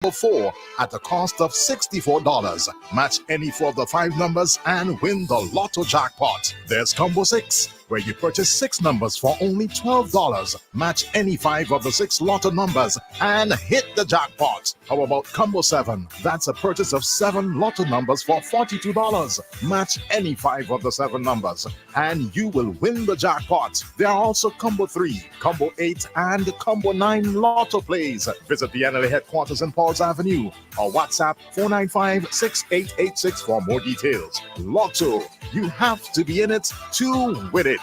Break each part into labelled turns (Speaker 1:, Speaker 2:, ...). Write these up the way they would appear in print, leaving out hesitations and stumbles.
Speaker 1: 4 at the cost of $64. Match any 4 of the 5 numbers and win the Lotto jackpot. There's Combo 6, where you purchase 6 numbers for only $12. Match any 5 of the 6 Lotto numbers and hit the jackpot. How about Combo 7? That's a purchase of 7 Lotto numbers for $42. Match any 5 of the 7 numbers and you will win the jackpot. There are also Combo 3, Combo 8, and Combo 9 Lotto plays. Visit the NLA headquarters in Paul's Avenue or WhatsApp 495-6886 for more details. Lotto, you have to be in it to win it.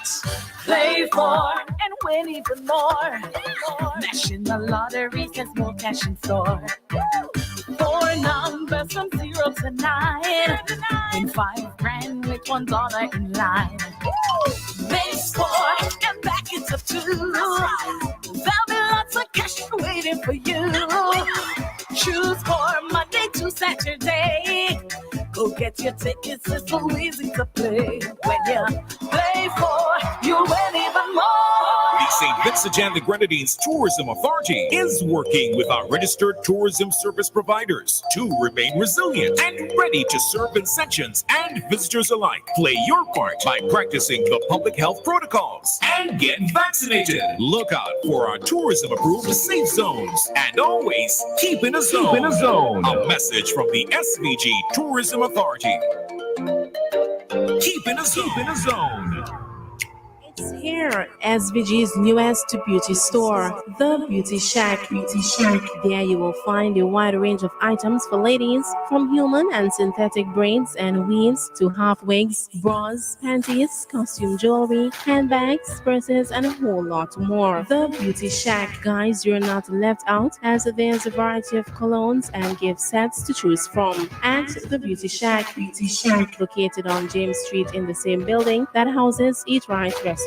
Speaker 2: Play for and win even more. National Lottery has more cash in store. 4 numbers from 0 to 9. And $5 with $1 in line. They score and back it up too. There'll be lots of cash waiting for you. Choose for Monday to Saturday. Go get your tickets, it's so easy to play. When you play for, you win even more.
Speaker 3: The St. Vincent and the Grenadines Tourism Authority is working with our registered tourism service providers to remain resilient and ready to serve Vincentians and visitors alike. Play your part by practicing the public health protocols and get vaccinated. Look out for our tourism-approved safe zones and always keep in a zone. A message from the SVG Tourism Authority. Keep in a zone.
Speaker 4: It's here, SVG's newest beauty store, The Beauty Shack. There you will find a wide range of items for ladies, from human and synthetic braids and weaves to half wigs, bras, panties, costume jewelry, handbags, purses, and a whole lot more. The Beauty Shack, guys, you're not left out, as there's a variety of colognes and gift sets to choose from. At The Beauty Shack, located on James Street in the same building that houses Eat Right Restaurant.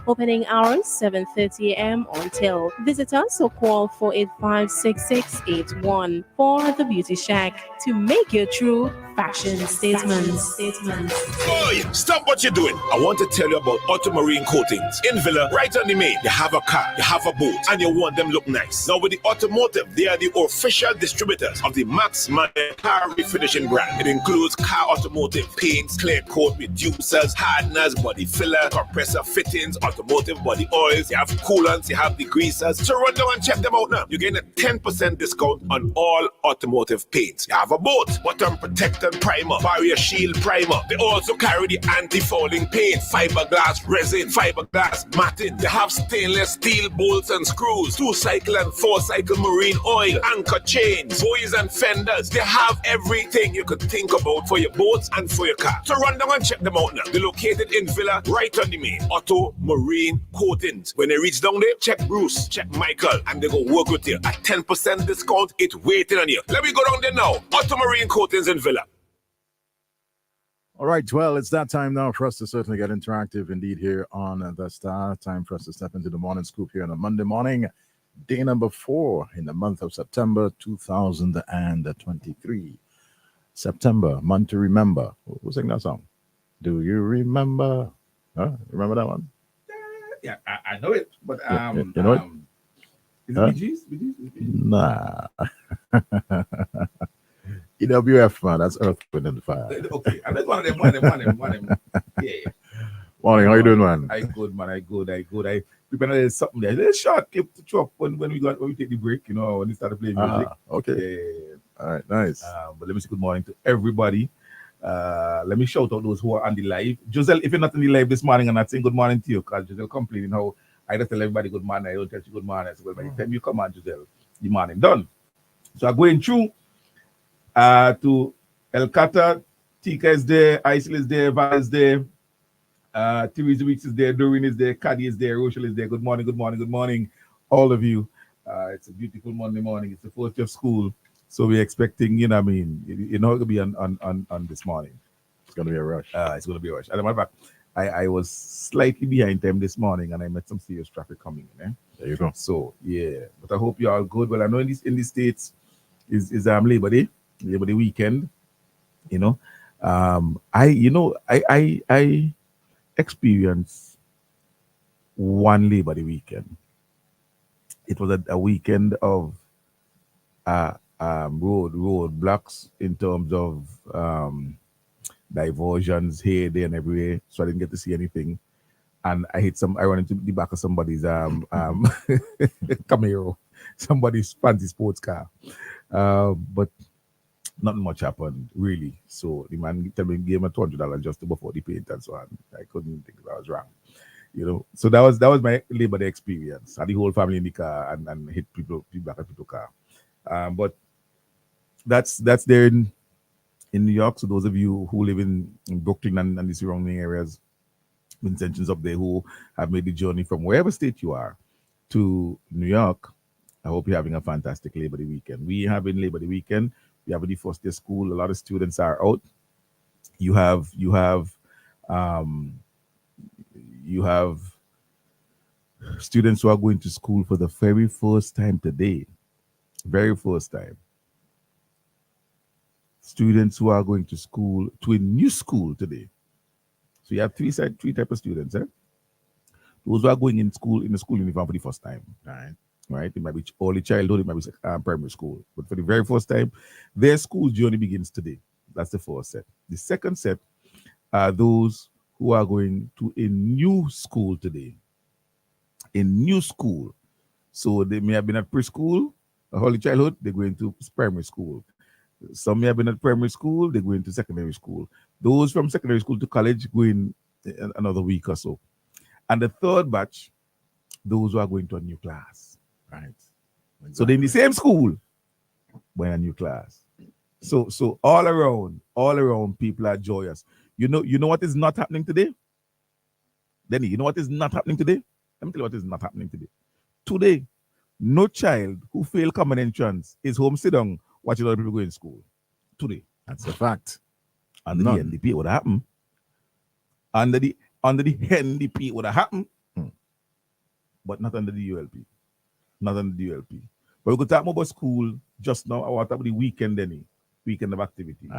Speaker 4: Opening hours 7:30 a.m. until. Visit us or call 485-6681 for The Beauty Shack to make your true fashion statements.
Speaker 5: Boy, stop what you're doing. I want to tell you about Automarine Coatings. In Villa, right on the main, you have a car, you have a boat, and you want them look nice. Now with the Automotive, they are the official distributors of the Max Money car refinishing brand. It includes car automotive paints, clear coat reducers, hardeners, body filler, compressor fittings, automotive body oils. You have coolants, you have degreasers. So run down and check them out now. You're getting a 10% discount on all automotive paints. You have a boat, bottom protectant primer, barrier shield primer. They also carry the anti-fouling paint, fiberglass resin, fiberglass matting. They have stainless steel bolts and screws, 2-cycle and 4-cycle marine oil, anchor chains, buoys and fenders. They have everything you could think about for your boats and for your car. So run down and check them out now. They're located in Villa, right on the main. Auto Marine Coatings. When they reach down there, check Bruce, check Michael, and they go work with you. A 10% discount, it's waiting on you. Let me go down there now. Auto Marine Coatings in Villa.
Speaker 6: All right, well, it's that time now for us to certainly get interactive indeed here on The Star. Time for us to step into the morning scoop here on a Monday morning, day number 4 in the month of September 2023. September, month to remember. Who sang that song? Do you remember? Remember that one?
Speaker 7: Yeah, I know it, but
Speaker 6: you know it?
Speaker 7: Is it Bee Gees?
Speaker 6: Nah. EWF, man, that's Earth, Wind, and Fire.
Speaker 7: Okay, and that's one of them. Yeah.
Speaker 6: Morning, how you doing, man?
Speaker 7: I good. We better something there. Let's short clip to chop when we take the break, when we start playing music.
Speaker 6: Okay.
Speaker 7: Yeah.
Speaker 6: All right, nice.
Speaker 7: But let me say good morning to everybody. Let me shout out those who are on the live. Giselle, if you're not on the live this morning, I'm not saying good morning to you, because Giselle complaining how I don't tell everybody good morning, I don't tell you good morning. So by the time you come on, Giselle, the morning done. So I'm going through to El Kata, Tika is there, Isil is there, Val is there, Teresa Weeks is there, Doreen is there, Caddy is there, Rochelle is there. Good morning, all of you. It's a beautiful Monday morning. It's the first day of school. So we're expecting, it's going to be on this morning.
Speaker 6: It's going to be a rush.
Speaker 7: It's going to be a rush. As a matter of fact, I was slightly behind time this morning and I met some serious traffic coming in.
Speaker 6: There you go.
Speaker 7: So, yeah. But I hope you're all good. Well, I know in the States is Labor Day weekend. I experienced one Labor Day weekend. It was a weekend of roadblocks in terms of diversions here, there, and everywhere. So I didn't get to see anything. And I ran into the back of somebody's Camaro, somebody's fancy sports car. But nothing much happened really. So the man tell me he gave me $200 just before the paint and so on. I couldn't think I was wrong. So that was my Labor Day experience. Had the whole family in the car and hit people back at people's car. But that's there in New York. So those of you who live in Brooklyn and the surrounding areas, intentions up there who have made the journey from wherever state you are to New York, I hope you're having a fantastic Labor Day weekend. We have in Labor Day weekend. We have the first day school. A lot of students are out. You have students who are going to school for the very first time today. Very first time. Students who are going to school, to a new school today. So you have three types of students, eh? Those who are going in the school uniform for the first time, right? It might be early childhood, it might be primary school. But for the very first time, their school journey begins today. That's the first set. The second set are those who are going to a new school today. A new school. So they may have been at preschool, early childhood, they're going to primary school. Some may have been at primary school, they're going to secondary school. Those from secondary school to college go in another week or so. And the third batch, those who are going to a new class. Right. Exactly. So they're in the same school, but in a new class. So all around people are joyous. You know what is not happening today? Denny, you know what is not happening today? Let me tell you what is not happening today. Today, no child who failed common entrance is home sit down watching other people go in school. Today.
Speaker 6: That's a fact.
Speaker 7: Under the NDP, it would have happened. Under the NDP, it would have happened. But not under the ULP. Not under the ULP. But we could talk more about school just now. I want to talk about the weekend, Denny. Weekend of activity.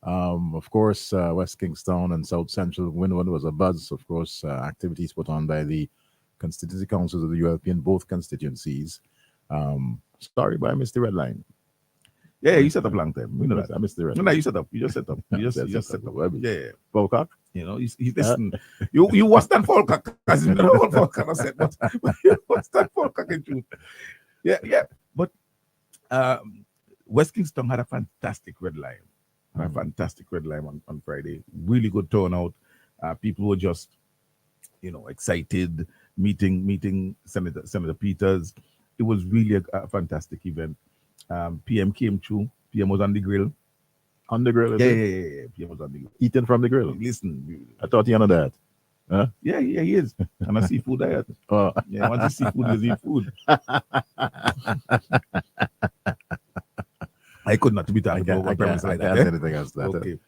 Speaker 6: Of course, West Kingstown and South Central Windward was a buzz. Of course, activities put on by the constituency councils of the ULP in both constituencies. Sorry, but I missed the red line.
Speaker 7: Yeah, you set up long time. We know that.
Speaker 6: I missed the red
Speaker 7: No,
Speaker 6: line.
Speaker 7: you set up. You just set up. You just set up. Yeah.
Speaker 6: Falcock?
Speaker 7: Listen, you was that Falcock, as you know what Falcock has said, but you was that Falcock in truth. Yeah. But West Kingston had a fantastic red line. A fantastic red line on Friday. Really good turnout. People were just, excited, meeting Senator Peters. It was really a fantastic event. PM came through. PM was on the grill.
Speaker 6: On the grill?
Speaker 7: Yeah. PM was on the grill.
Speaker 6: Eating from the grill?
Speaker 7: Listen.
Speaker 6: I thought you know that. Huh?
Speaker 7: Yeah, he is. On a seafood diet. Yeah, once you seafood, you eat food. I could not be talking about premise like that.
Speaker 6: I can't say anything else to that.
Speaker 7: Okay.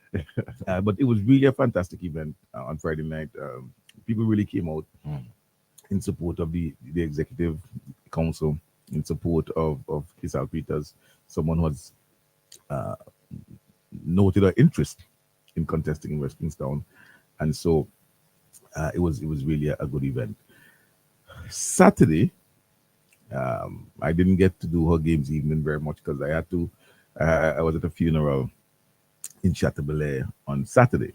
Speaker 7: But it was really a fantastic event on Friday night. People really came out in support of the executive council, in support of Kisal Peters, someone who has noted her interest in contesting in West Kingstown. And so it was really a good event. Saturday, I didn't get to do her games evening very much because I had to. I was at a funeral in Chateaubelair on Saturday.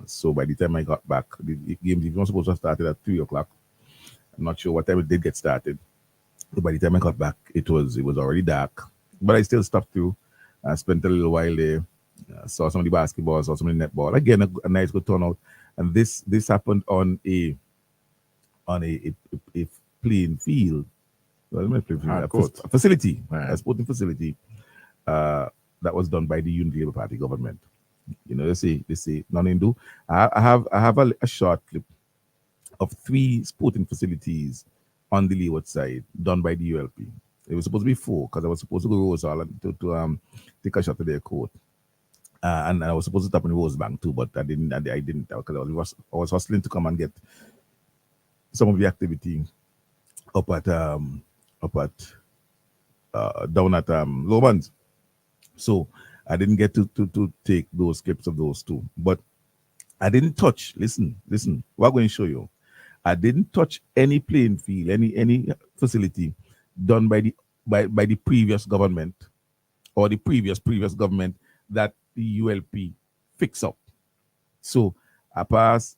Speaker 7: So by the time I got back, the games even was supposed to have started at 3 o'clock. I'm not sure what time it did get started. But by the time I got back, it was already dark. But I still stopped through. I spent a little while there. Saw some of the basketball, saw some of the netball. Again, a nice good turnout. And this happened on a playing field. A facility, a sporting facility. That was done by the Unity Labour Party government. They say nothing do. I have a short clip of 3 sporting facilities on the leeward side done by the ULP. It was supposed to be 4 because I was supposed to go Rose Hall to take a shot to their court. And I was supposed to tap in Rosebank too, but I didn't because I was hustling to come and get some of the activity up at down at Lowlands. So I didn't get to take those clips of those 2. But I didn't touch, listen, we're going to show you. I didn't touch any playing field, any facility done by the by the previous government or the previous government that the ULP fix up. So I pass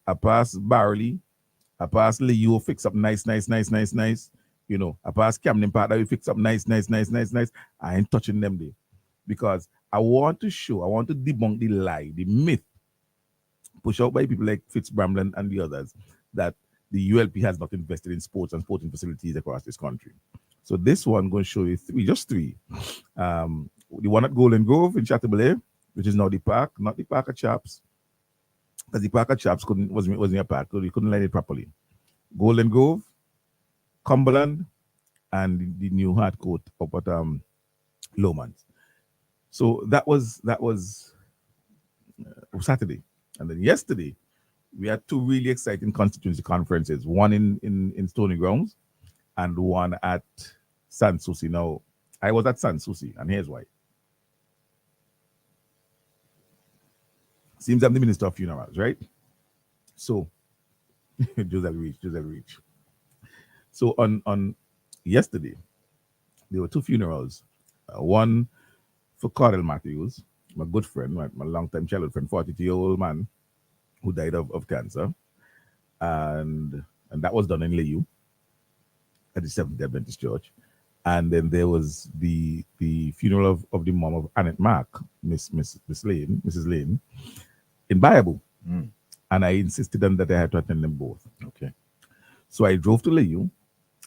Speaker 7: Barley, I pass Leo fix up nice. You know, I pass Camden Park that we fix up nice. I ain't touching them there. Because I want to debunk the lie, the myth pushed out by people like Fitz Bramlin and the others that the ULP has not invested in sports and sporting facilities across this country. So this one I'm going to show you just three. The one at Golden Grove in Chateaubriand, which is now the park, not the Park of Chaps, because the Park of Chaps wasn't a park, so you couldn't line it properly. Golden Grove, Cumberland, and the new hard court up at Lomans. So that was Saturday. And then yesterday, we had two really exciting constituency conferences, one in Stony Grounds and one at Sans Souci. Now, I was at Sans Souci, and here's why. Seems I'm the Minister of Funerals, right? So, Joseph Reach. So on yesterday, there were two funerals. One for Cordell Matthews, my good friend, my long-time childhood friend, 42-year-old man who died of cancer. And that was done in Layu at the Seventh-day Adventist Church. And then there was the funeral of the mom of Annette Mark, Mrs. Lane, in Bayabu. And I insisted on that I had to attend them both.
Speaker 6: Okay.
Speaker 7: So I drove to Layu,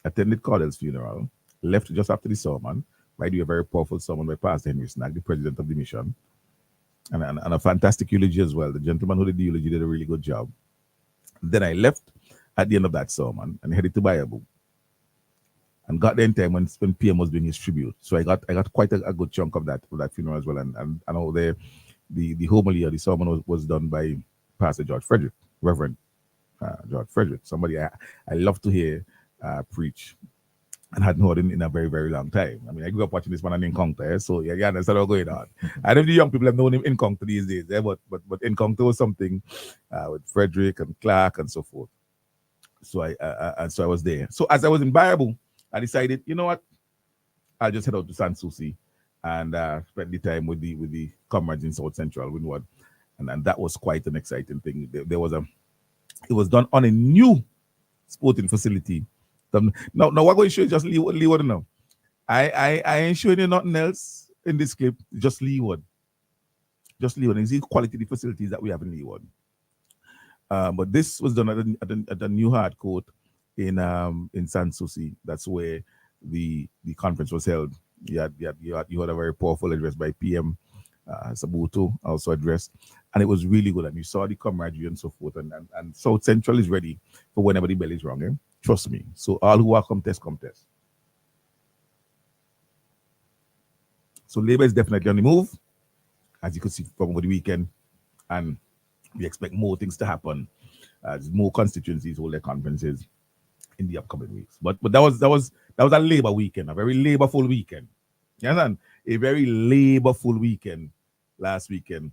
Speaker 7: attended Cordell's funeral, left just after the sermon. I do a very powerful sermon by Pastor Henry Snack, the president of the mission, and a fantastic eulogy as well. The gentleman who did the eulogy did a really good job. Then I left at the end of that sermon and headed to Bayabu, and got there in time when PM was doing his tribute. So I got quite a good chunk of that funeral as well. And I know the homily or the sermon was done by Pastor George Frederick, Reverend George Frederick, somebody I love to hear preach and hadn't heard in a very, very long time. I mean, I grew up watching this man on Encounter, so yeah, you understand what's going on. I don't know if the young people have known him Encounter these days, but Encounter was something with Frederick and Clark and so forth. So I was there. So as I was in Bayabu, I decided, you know what, I'll just head out to Sans Souci and spend the time with the comrades in South Central Windward, and that was quite an exciting thing. It was done on a new sporting facility. Now we're going to show you just Leeward now. I ain't showing you nothing else in this clip, just Leeward. Just Leeward. And see the quality of the facilities that we have in Leeward. But this was done at the new hard court in Sans Souci. That's where the conference was held. You had a very powerful address by PM Sabuto, also addressed, and it was really good. And you saw the camaraderie and so forth. And South Central is ready for whenever the bell is wrong. Eh? Trust me. So all who are come test. So Labour is definitely on the move, as you could see from over the weekend, and we expect more things to happen as more constituencies hold their conferences in the upcoming weeks. But that was a Labour weekend, a very Labour-full weekend. You understand? A very Labour-full weekend last weekend.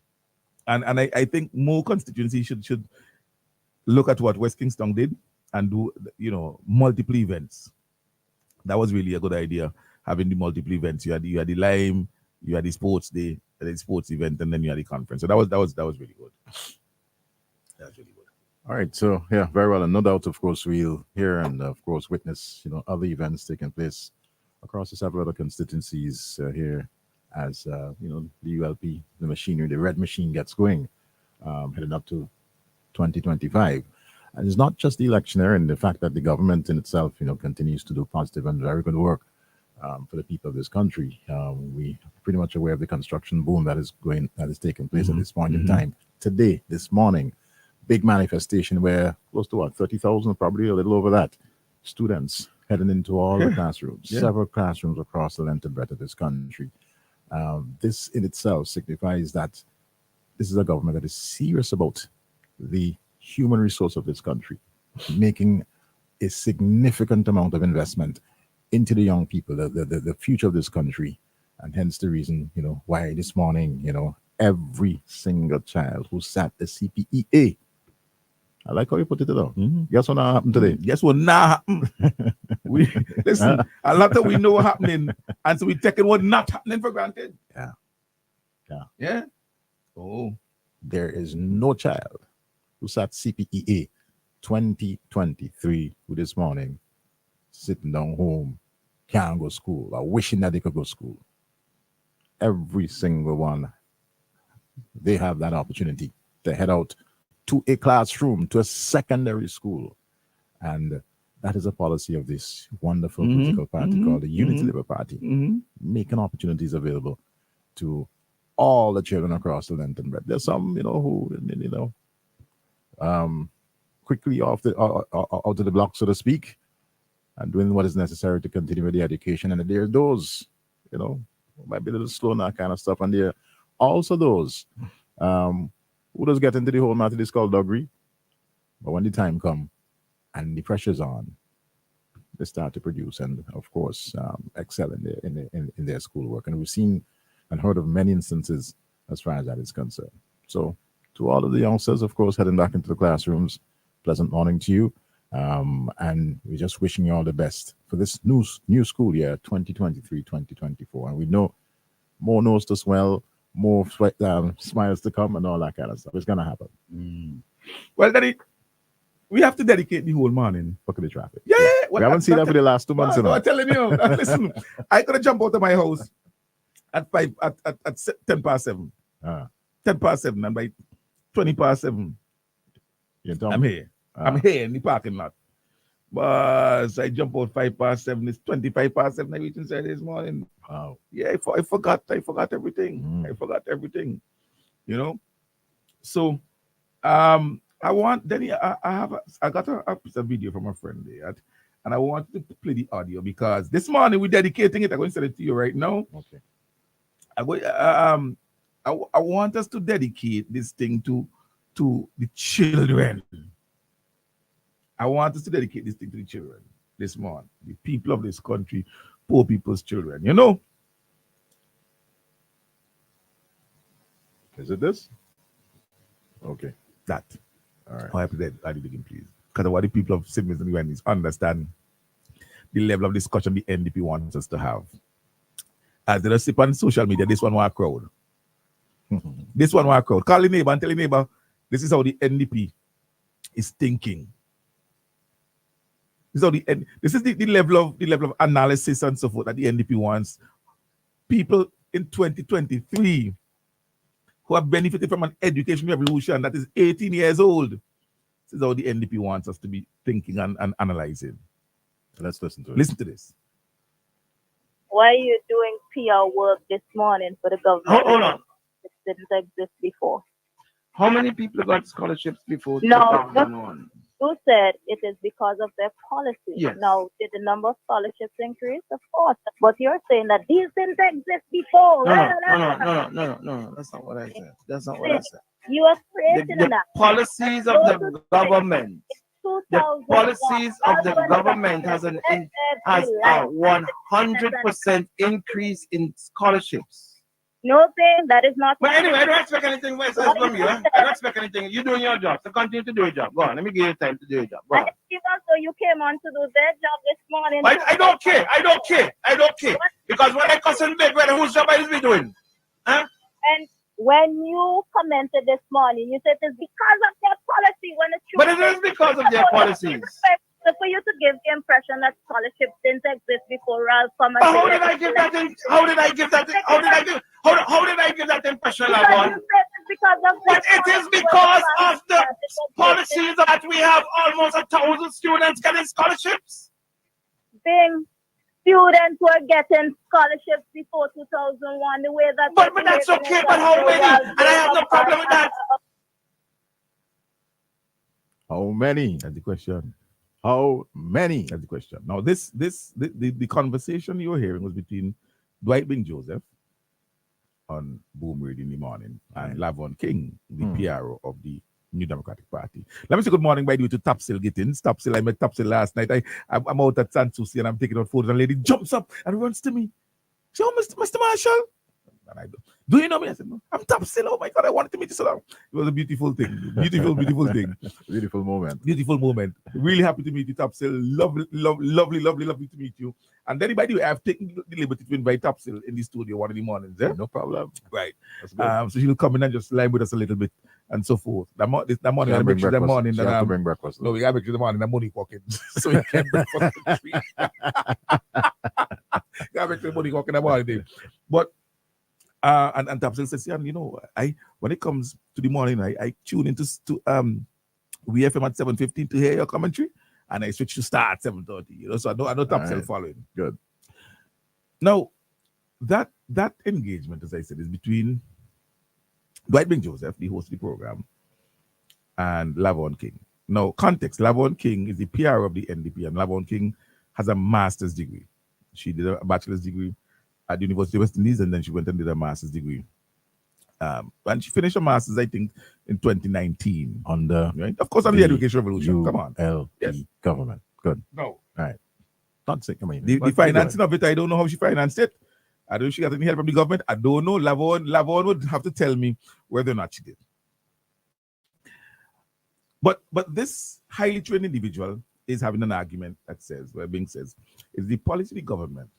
Speaker 7: And I think more constituencies should look at what West Kingston did and do, multiple events. That was really a good idea, having the multiple events. You had the Lime, you had the sports day, the sports event, and then you had the conference. So that was really good. That's really good.
Speaker 6: All right, so yeah, very well, and no doubt, of course, we'll hear and of course witness, other events taking place across the several other constituencies here as the ULP, the machinery, the red machine gets going, heading up to 2025. And it's not just the electioneer and the fact that the government in itself, continues to do positive and very good work for the people of this country. We pretty much aware of the construction boom that is taking place at this point in time. Today, this morning, big manifestation where close to 30,000, probably a little over that, students heading into all the classrooms, several classrooms across the length and breadth of this country. This in itself signifies that this is a government that is serious about the human resource of this country, making a significant amount of investment into the young people, the future of this country. And hence the reason, why this morning, every single child who sat the CPEA I like how you put it though. Guess what happened today?
Speaker 7: Guess what not happen? We listen, a lot of we know what happening, and so we taking what not happening for granted. Yeah. Oh,
Speaker 6: There is no child who sat CPEA 2023 who this morning sitting down home, can't go to school, or wishing that they could go to school. Every single one, they have that opportunity to head out to a classroom, to a secondary school. And that is a policy of this wonderful political party called the Unity Labour Party, making opportunities available to all the children across the length and breadth. There's some, who, quickly out of the block, so to speak, and doing what is necessary to continue with the education. And there are those, might be a little slow and that kind of stuff. And there are also those who does get into the whole matter, this called doggery. But when the time comes and the pressure's on, they start to produce and, of course, excel in their schoolwork. And we've seen and heard of many instances as far as that is concerned. So to all of the youngsters, of course, heading back into the classrooms, pleasant morning to you. And we're just wishing you all the best for this new school year, 2023-2024. And we know more nose to swell, more smiles to come and all that kind of stuff. It's going to happen.
Speaker 7: Well, Daddy, we have to dedicate the whole morning.
Speaker 6: Look at the traffic.
Speaker 7: Yeah.
Speaker 6: We haven't seen that for the last 2 months.
Speaker 7: I'm telling you. Listen, I could have jumped out of my house at 10 past 7. 10 past 7, and by 20 past 7, I'm here. I'm here in the parking lot. But I jump out 5 past 7. It's 25 past 7. I reach inside this morning.
Speaker 6: Wow.
Speaker 7: Yeah, I forgot everything. I forgot everything. So, I want Denny. I got a video from a friend there, and I want to play the audio because this morning we're dedicating it. I'm going to send it to you right now.
Speaker 6: Okay.
Speaker 7: I want us to dedicate this thing to the children. I want us to dedicate this thing to the children this morning, the people of this country, poor people's children.
Speaker 6: Is it this? Okay.
Speaker 7: That.
Speaker 6: All right.
Speaker 7: I have to dedicate again, please. Because I want the people of St. Vincent and Grenadines understand the level of discussion the NDP wants us to have. As they just sit on social media, this one was a crowd. This one was a crowd. Call the neighbor and tell the neighbor, this is how the NDP is thinking. This is the level of analysis and so forth that the NDP wants. People in 2023 who have benefited from an education revolution that is 18 years old. This is how the NDP wants us to be thinking and analyzing.
Speaker 6: Let's listen to it.
Speaker 7: Listen to this.
Speaker 8: Why are you doing PR work this morning for the government?
Speaker 9: Hold on.
Speaker 8: It didn't exist before.
Speaker 9: How many people got scholarships before
Speaker 8: No,
Speaker 9: 2001?
Speaker 8: You said it is because of their policy.
Speaker 9: Yes.
Speaker 8: Now, did the number of scholarships increase? Of course. But you're saying that these didn't exist before.
Speaker 9: No. That's not what I said. That's not what I said.
Speaker 8: You are creating
Speaker 9: The
Speaker 8: that.
Speaker 9: policies of the government. The policies of the government has a 100% increase in scholarships.
Speaker 8: No thing that is not.
Speaker 9: But anyway, I don't expect anything from you. I don't expect anything. You're doing your job, so continue to do your job. Go on, let me give you time to do your job. Go on.
Speaker 8: So you came on to do their job this morning.
Speaker 9: I don't care. I don't care. Because when I cousin big, whose job I be doing? Huh?
Speaker 8: And when you commented this morning, you said it's because of their policy. When it's true,
Speaker 9: but it is because of their policies.
Speaker 8: So for you to give the impression that scholarships didn't exist before Ralph Thomas.
Speaker 9: How did I give that? How did I give that impression, Lavon? It is because of the policies that we have almost 1,000 students getting scholarships.
Speaker 8: Being students were getting scholarships before 2001, the way that.
Speaker 9: But that's okay. But how many? And I have no problem with that.
Speaker 6: How many?
Speaker 7: That's the question.
Speaker 6: How many?
Speaker 7: That's the question. Now, the conversation you were hearing was between Dwight Bing Joseph on Boom Radio in the morning and Lavon King, the PRO of the New Democratic Party. Let me say good morning, by the way, to Topsil Gittins. Topsil, I met Topsil last night. I'm out at Sanssouci and I'm taking out photos, and a lady jumps up and runs to me. She said, "Oh, Mr. Marshall." And Do you know me? I said, no, I'm Topsil. Oh my God, I wanted to meet you so long. It was a beautiful thing. Beautiful thing.
Speaker 6: Beautiful moment.
Speaker 7: Beautiful moment. Really happy to meet you, Topsil. Lovely to meet you. And then, by the way, I've taken the liberty to invite Topsil in the studio one of the mornings. Eh?
Speaker 6: No problem.
Speaker 7: Right.
Speaker 6: That's good.
Speaker 7: So she'll come in and just lie with us a little bit and so forth. That morning,
Speaker 6: She have to bring breakfast.
Speaker 7: No, we got to make sure the morning the money walking. So we can't breakfast at 3. Got to make sure the money walking the morning. But and Topsil says, yeah, you know, when it comes to the morning, I tune into WFM at 7:15 to hear your commentary, and I switch to Star at 7:30. You know, so I know Topsil
Speaker 6: right.
Speaker 7: following.
Speaker 6: Good.
Speaker 7: Now, that engagement, as I said, is between Dwight Bing Joseph, the host of the program, and Lavon King. Now, context: Lavon King is the PR of the NDP, and Lavon King has a master's degree. She did a bachelor's degree at the University of West Indies, and then she went and did a master's degree. And she finished her master's, I think, in 2019. Right? Of course, on the Education Revolution. Come on.
Speaker 6: LP government. Good.
Speaker 7: No.
Speaker 6: All right. Not sick. I mean,
Speaker 7: The financing of it, I don't know how she financed it. I don't know if she got any help from the government. I don't know. Lavon would have to tell me whether or not she did. But this highly trained individual is having an argument that says, where Bing says, it's the policy of the government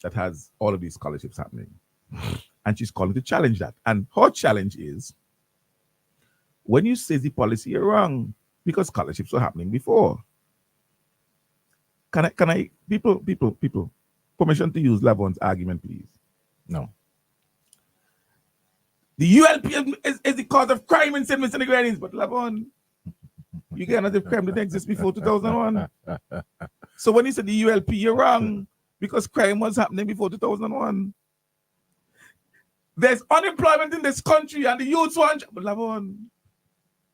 Speaker 7: that has all of these scholarships happening. And she's calling to challenge that. And her challenge is, when you say the policy, you're wrong, because scholarships were happening before. Can I, people, permission to use Lavon's argument, please?
Speaker 6: No.
Speaker 7: The ULP is the cause of crime in St. Vincent and the Grenadines, but Lavon, you get another crime that didn't exist before 2001. So when you said the ULP, you're wrong, because crime was happening before 2001. There's unemployment in this country, and the youth want. But Lavon,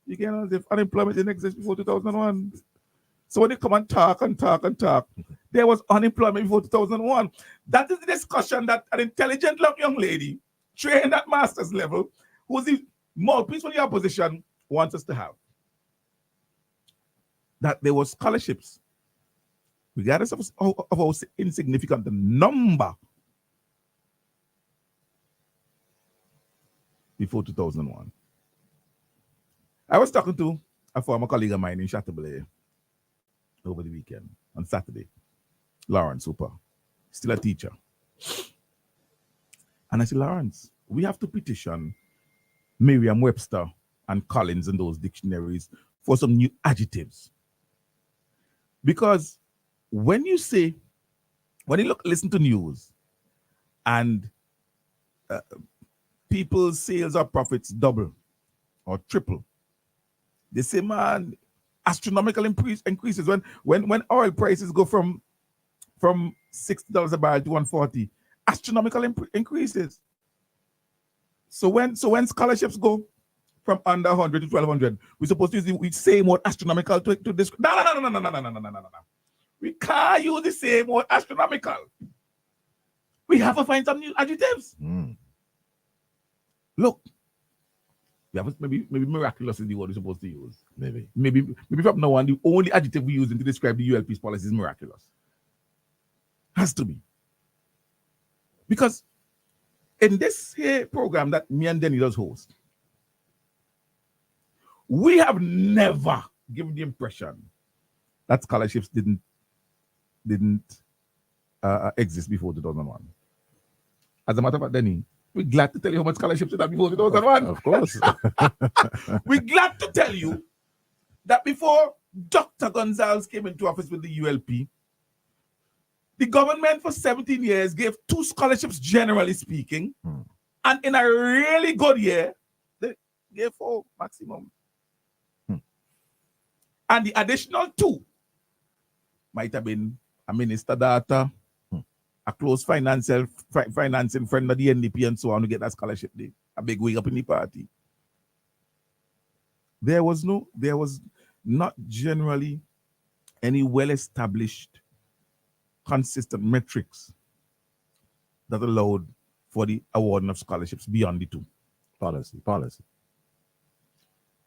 Speaker 7: you get as if unemployment didn't exist before 2001. So when they come and talk, there was unemployment before 2001. That is the discussion that an intelligent young lady, trained at master's level, who's the mouthpiece for the opposition, wants us to have. That there was scholarships, regardless of how insignificant the number, before 2001. I was talking to a former colleague of mine in Chateaublay over the weekend, on Saturday, Lawrence Hooper, still a teacher. And I said, Lawrence, we have to petition Merriam-Webster and Collins and those dictionaries for some new adjectives. Because when you listen to news and people's sales or profits double or triple, they say, man, astronomical increases. When oil prices go from $60 a barrel to $140, astronomical increases. So when scholarships go from under 100 to 1200, we're supposed to use the same word astronomical to describe. No. We can't use the same word astronomical. We have to find some new adjectives. Look, maybe miraculous is the word we're supposed to use. Maybe from now on, the only adjective we use to describe the ULP's policy is miraculous. Has to be. Because in this here program that me and Denny does host, we have never given the impression that scholarships didn't exist before 2001. As a matter of fact, Denny, we're glad to tell you how much scholarships you had before 2001.
Speaker 6: Of course.
Speaker 7: We're glad to tell you that before Dr. Gonzalez came into office with the ULP, the government for 17 years gave 2 scholarships, generally speaking, and in a really good year, they gave 4 maximum. And the additional 2 might have been a minister daughter, a close financing friend of the NDP, and so on to get that scholarship. A big wig up in the party. There was not generally any well-established, consistent metrics that allowed for the awarding of scholarships beyond the 2.
Speaker 6: Policy.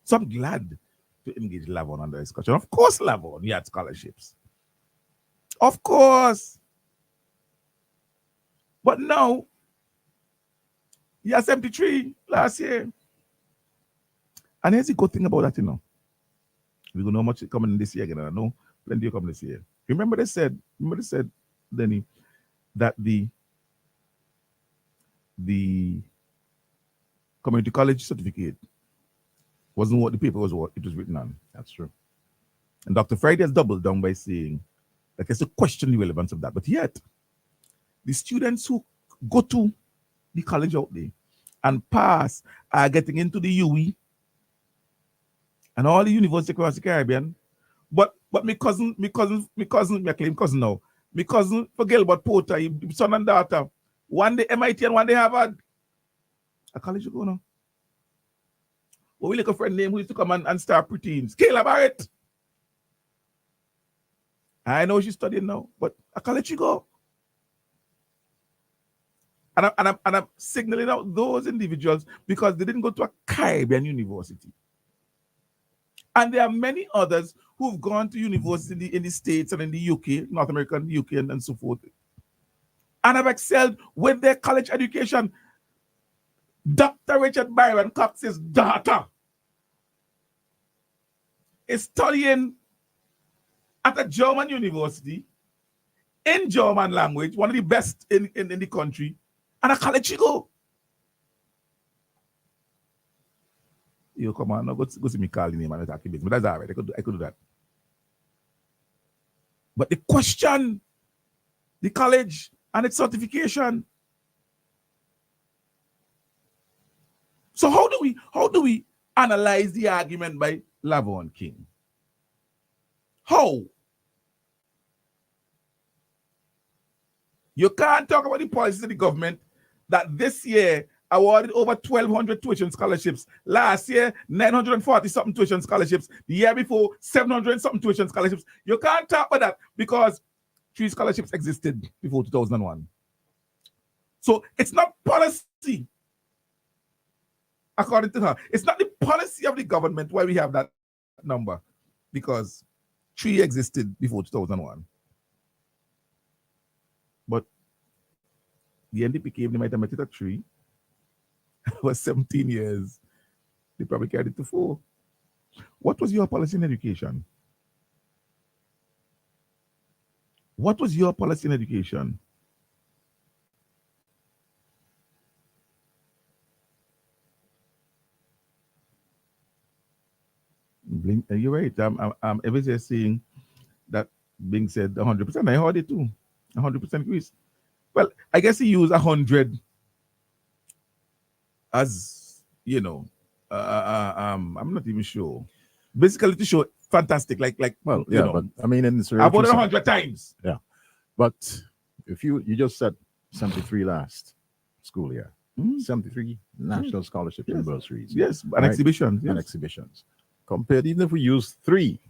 Speaker 7: So I'm glad to engage Lavon on the discussion. Of course, Lavon, he had scholarships. Of course. But now, He has 73 last year. And here's the good thing about that, We don't know how much is coming this year again. I know plenty coming this year. Remember they said, Denny, that the community college certificate wasn't what the paper was, what it was written on.
Speaker 6: That's true.
Speaker 7: And Dr. Friday has doubled down by saying that there's a question the relevance of that. But yet, the students who go to the college out there and pass are getting into the UE and all the universities across the Caribbean. But my cousin, I claim cousin now. My cousin, for Gilbert Porter, his son and daughter, one day MIT and one day Harvard. A college you go now. Well, we like a friend named who used to come and start preteens. Kayla Barrett. I know she's studying now, but a college you go. And I'm signaling out those individuals because they didn't go to a Caribbean university. And there are many others who've gone to university in the States and in the UK, North America and the UK and so forth, and have excelled with their college education. Dr. Richard Byron Cox's daughter is studying at a German university in German language, one of the best in the country, and a college she go. You come on, no, go see me calling him and attack him. But that's all right. I could do that. But the question, the college and its certification. So how do we analyze the argument by Lavon King? How? You can't talk about the policies of the government that this year awarded over 1,200 tuition scholarships. Last year, 940-something tuition scholarships. The year before, 700-something tuition scholarships. You can't talk about that because 3 scholarships existed before 2001. So it's not policy, according to her. It's not the policy of the government why we have that number, because 3 existed before 2001. But the NDP came, they might have met it at 3. It was 17 years. They probably carried it to 4. What was your policy in education? What was your policy in education? You're right. Everyone's just saying that being said 100%. I heard it too. 100% increase. Well, I guess he used 100 as, I'm not even sure. Basically to show fantastic,
Speaker 6: well, yeah, but I mean, in this
Speaker 7: I've voted 100 times.
Speaker 6: Yeah, but if you just said 73 last school year, 73 national scholarships and bursaries.
Speaker 7: Yes, and exhibitions.
Speaker 6: And exhibitions. Compared, even if we use 3,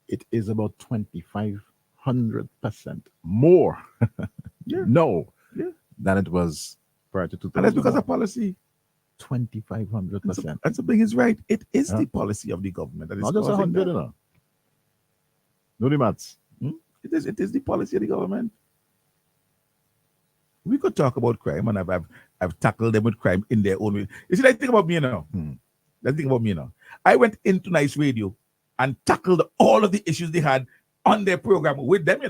Speaker 6: it is about 2,500% more. Than it was prior to 2000.
Speaker 7: And that's because of policy.
Speaker 6: 2,500%.
Speaker 7: And something is right. It is the policy of the government. That is
Speaker 6: not just 100, no the maths.
Speaker 7: It is the policy of the government. We could talk about crime, and I've tackled them with crime in their own way. You see, think about me now. Let's think about me now. I went into Nice Radio and tackled all of the issues they had on their program with them,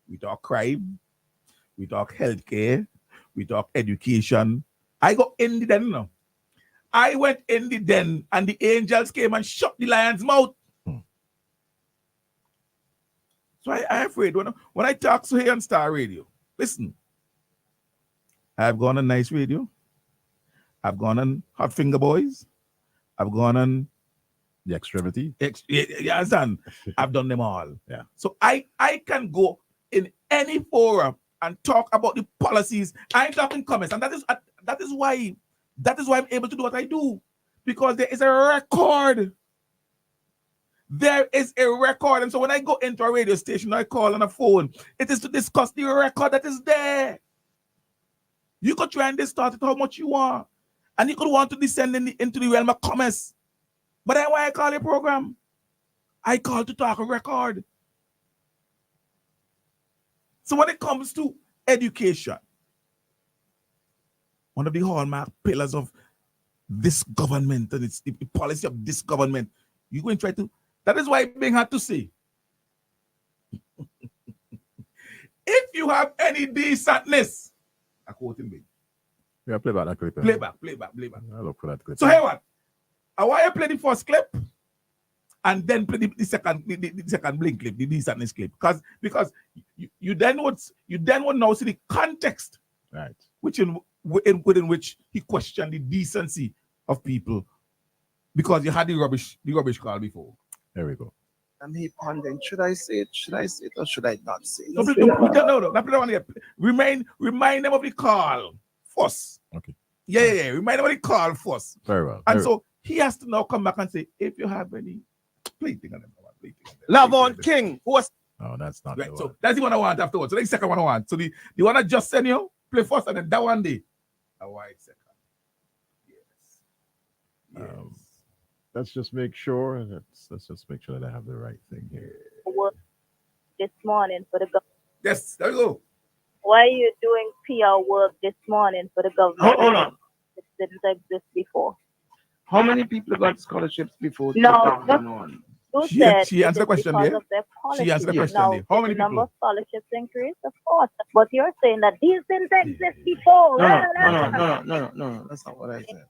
Speaker 7: We talk crime, we talk healthcare, we talk education. I go in the den, I went in the den and the angels came and shut the lion's mouth. So I'm afraid when I talk to here on Star Radio, listen, I've gone on Nice Radio, I've gone on Hot Finger Boys, I've gone on
Speaker 6: the Extremity.
Speaker 7: You understand? I've done them all.
Speaker 6: Yeah.
Speaker 7: So I can go in any forum and talk about the policies. I ain't talking comments, and that is why I'm able to do what I do, because there is a record. There is a record, and so when I go into a radio station, I call on a phone. It is to discuss the record that is there. You could try and distort it how much you want, and you could want to descend into the realm of commerce. But that's why I call a program. I call to talk a record. So when it comes to education, one of the hallmark pillars of this government and it's the policy of this government. You're going to try to. That is why Bing had to say, if you have any decentness, I quote him Bing.
Speaker 6: Yeah, play back that clip.
Speaker 7: Play back.
Speaker 6: I look for that clip.
Speaker 7: So, hey, what? I want you to play the first clip and then play the second blink clip, the decentness clip. Because you then would now see the context,
Speaker 6: Right.
Speaker 7: within which he questioned the decency of people because you had the rubbish call before.
Speaker 6: There we go.
Speaker 9: I'm here pondering, should I say it or should I not say it?
Speaker 7: No. Not play that one yet. Remind them of the call first.
Speaker 6: Okay.
Speaker 7: Yeah. Remind them of the call first.
Speaker 6: Very well.
Speaker 7: And
Speaker 6: Very
Speaker 7: so he has to now come back and say, if you have any, play thing on them.
Speaker 9: Lavon King, who was
Speaker 6: Oh, that's not
Speaker 7: right.
Speaker 6: the
Speaker 7: So
Speaker 6: one.
Speaker 7: that's the one I want afterwards. So that's the second one I want. So the one I just sent you, play first and then that one day. A white second. Yes.
Speaker 6: Let's just make sure that I have the right thing here.
Speaker 8: Work this morning for the government.
Speaker 7: Yes, there we go.
Speaker 8: Why are you doing PR work this morning for the government?
Speaker 9: Hold on.
Speaker 8: It didn't exist before.
Speaker 9: How many people got scholarships before
Speaker 8: No,
Speaker 9: 2001?
Speaker 8: You
Speaker 7: She
Speaker 8: said
Speaker 7: answered
Speaker 8: it
Speaker 7: the
Speaker 8: is
Speaker 7: question
Speaker 8: because
Speaker 7: there.
Speaker 8: of their
Speaker 7: She answered the
Speaker 8: policies.
Speaker 7: question
Speaker 8: Now,
Speaker 7: there. How many
Speaker 8: the number
Speaker 7: people?
Speaker 8: of scholarships increased, of course. But you're saying that these didn't exist before.
Speaker 9: No. That's not what I said.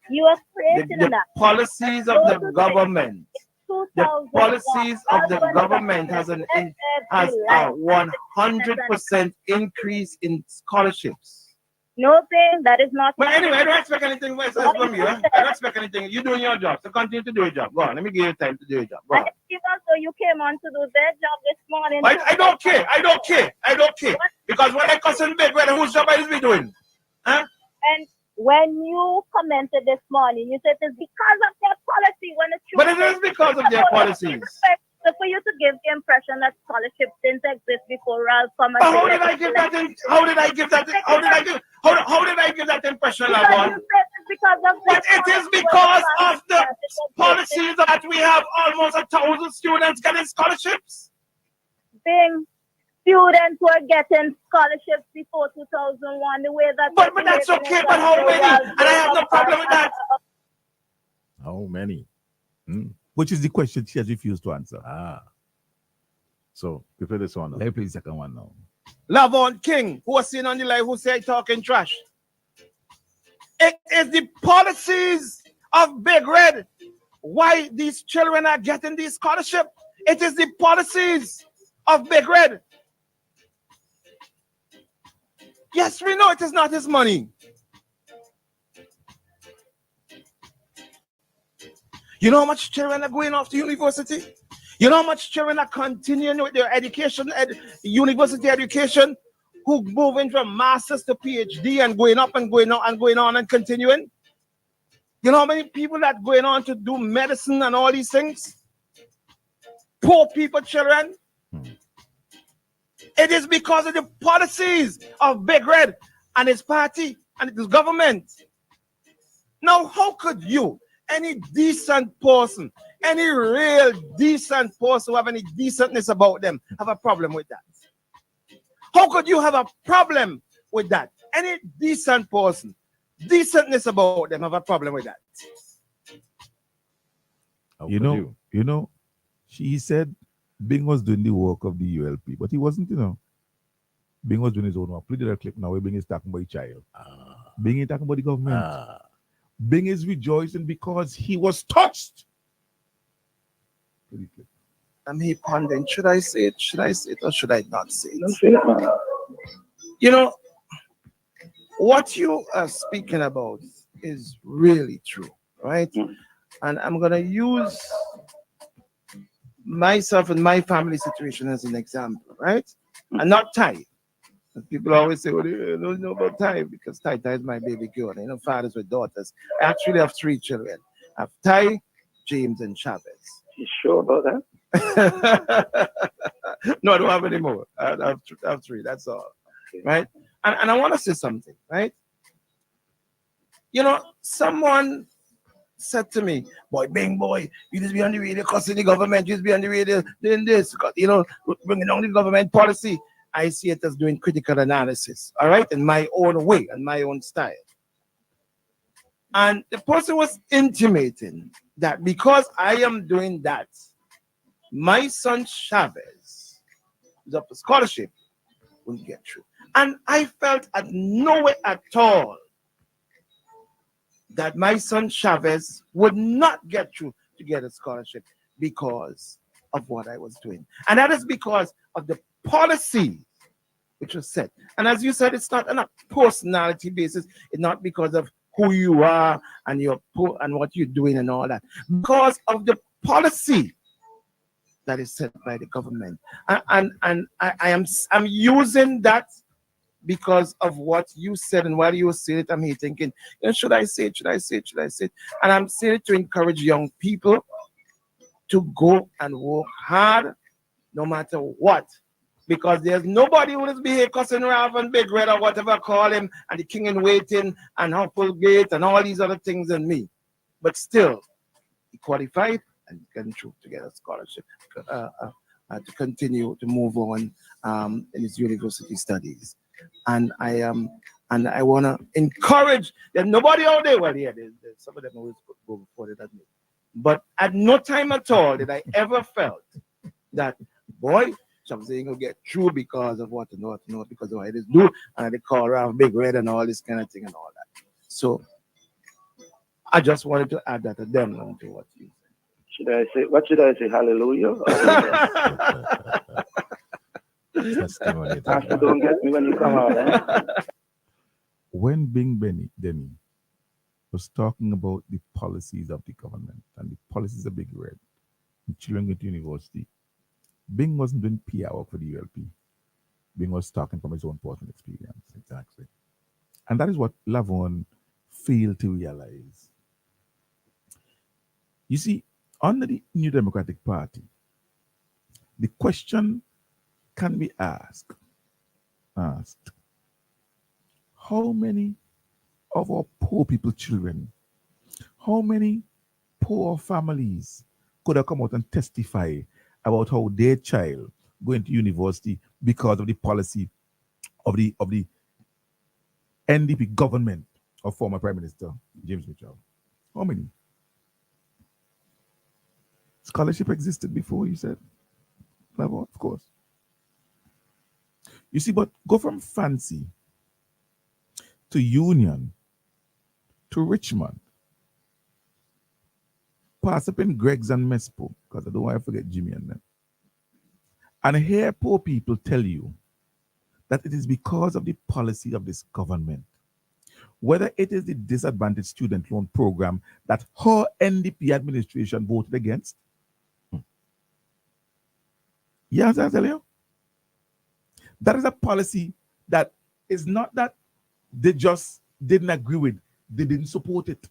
Speaker 8: You are creating
Speaker 9: The
Speaker 8: that.
Speaker 9: policies of the government. The
Speaker 8: 2001,
Speaker 9: policies of the
Speaker 8: that's when
Speaker 9: government has a 100% increase in scholarships.
Speaker 8: No thing that is not.
Speaker 9: But anyway, I don't expect anything from you. I don't expect anything. You're doing your job, so continue to do your job. Go on, let me give you time to do your job. Go on.
Speaker 8: So you came on to do their job this morning.
Speaker 9: I don't care. Because when I cousin big, whose job is we doing? Huh?
Speaker 8: And when you commented this morning, you said it's because of their policy. When it's
Speaker 9: But it is because of their policies.
Speaker 8: So for you to give the impression that scholarships didn't exist before Ralph Thomas.
Speaker 9: But how did I give that impression, Lavon?
Speaker 8: Because of
Speaker 9: It is because of the policies that we have almost 1,000 students getting scholarships.
Speaker 8: Being students were getting scholarships before 2001, the way that.
Speaker 9: But that's okay. But how many? And I have no problem with that.
Speaker 6: How many?
Speaker 7: Which is the question she has refused to answer.
Speaker 6: So we play this one now.
Speaker 7: Let me play the second one now.
Speaker 9: Lavon King, who was seen on the live, who said talking trash. It is the policies of Big Red why these children are getting these scholarships. It is the policies of Big Red. Yes, we know it is not his money. You know how much children are going off to university? You know how much children are continuing with their education, university education, who moving from master's to PhD and going up and going on and going on and continuing? You know how many people that going on to do medicine and all these things? Poor people, children. It is because of the policies of Big Red and his party and his government. Now, how could you, any decent person, any real decent person who have any decentness about them, have a problem with that? How could you have a problem with that? Any decent person, decentness about them, have a problem with that?
Speaker 7: You know, she said Bing was doing the work of the ULP, but he wasn't, Bing was doing his own work. Play the clip now where Bing is talking about a child. Bing ain't talking about the government. Bing is rejoicing because he was touched.
Speaker 9: I'm here pondering, should I say it or should I not say it? You know, what you are speaking about is really true, right? And I'm going to use myself and my family situation as an example, right? And not Ty. People always say, well, you don't know about Ty because Ty is my baby girl. Fathers with daughters. I actually have 3 children. I have Ty, James, and Chavez.
Speaker 10: You sure about that?
Speaker 9: No, I don't have any more. I have 3, that's all. Right? And I want to say something, right? Someone said to me, Bing boy, you just be on the radio cussing the government, you just be on the radio doing this, bringing down the government policy. I see it as doing critical analysis, all right, in my own way, in my own style. And the person was intimating that because I am doing that, my son Chavez, who's up for scholarship, will get through. And I felt at nowhere at all that my son Chavez would not get through to get a scholarship because of what I was doing. And that is because of the policy which was set. And as you said, it's not on a personality basis. It's not because of who you are and and what you're doing and all that. Because of the policy that is set by the government. I'm using that because of what you said, and while you were saying it, I'm here thinking, should I say it? Should I say it? Should I say it? And I'm saying it to encourage young people to go and work hard no matter what. Because there's nobody who is behaving cussing Ralph and Big Red or whatever call him, and the king in waiting and Hufflegate and all these other things than me. But still, he qualified and getting through to get a scholarship to continue to move on in his university studies. And I want to encourage that nobody out there, well, yeah, there's some of them always go before they admit. But at no time at all did I ever felt that, boy, something will get through because of what because of what it is do, and they call around Big Red and all this kind of thing and all that. So I just wanted to add that addendum to what you said.
Speaker 10: What should I say? Hallelujah? Pastor, don't get me when you come out.
Speaker 7: When Bing Denny was talking about the policies of the government and the policies of Big Red, children going to university, Bing wasn't doing PR work for the ULP. Bing was talking from his own personal experience. Exactly. And that is what Lavon failed to realize. You see, under the New Democratic Party, the question can be asked, how many of our poor people children, how many poor families could have come out and testify about how their child going to university because of the policy of the NDP government of former Prime Minister James Mitchell? How many? Scholarship existed before, you said? Of course. You see, but go from Fancy to Union to Richmond, pass up in Greg's and Mespo, because I don't want to forget Jimmy and them, and hear poor people tell you that it is because of the policy of this government, whether it is the disadvantaged student loan program that her NDP administration voted against. Yes, I tell you. That is a policy that is not that they just didn't agree with, they didn't support it.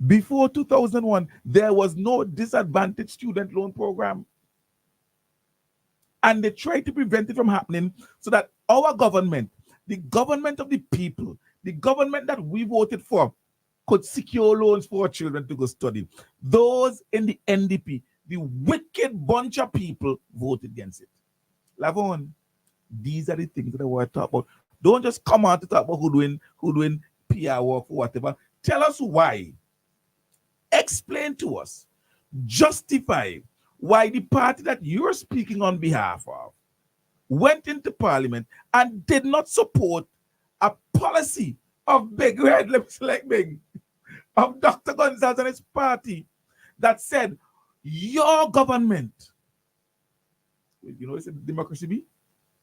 Speaker 7: Before 2001, there was no disadvantaged student loan program. And they tried to prevent it from happening so that our government, the government of the people, the government that we voted for, could secure loans for our children to go study. Those in the NDP, the wicked bunch of people, voted against it. Lavon, these are the things that I want to talk about. Don't just come out to talk about who doing PR work or whatever. Tell us why. Explain to us. Justify why the party that you're speaking on behalf of went into parliament and did not support a policy of Big Red, let me select Big, of Dr. Gonzalez and his party that said, your government, you know, it's a democracy be?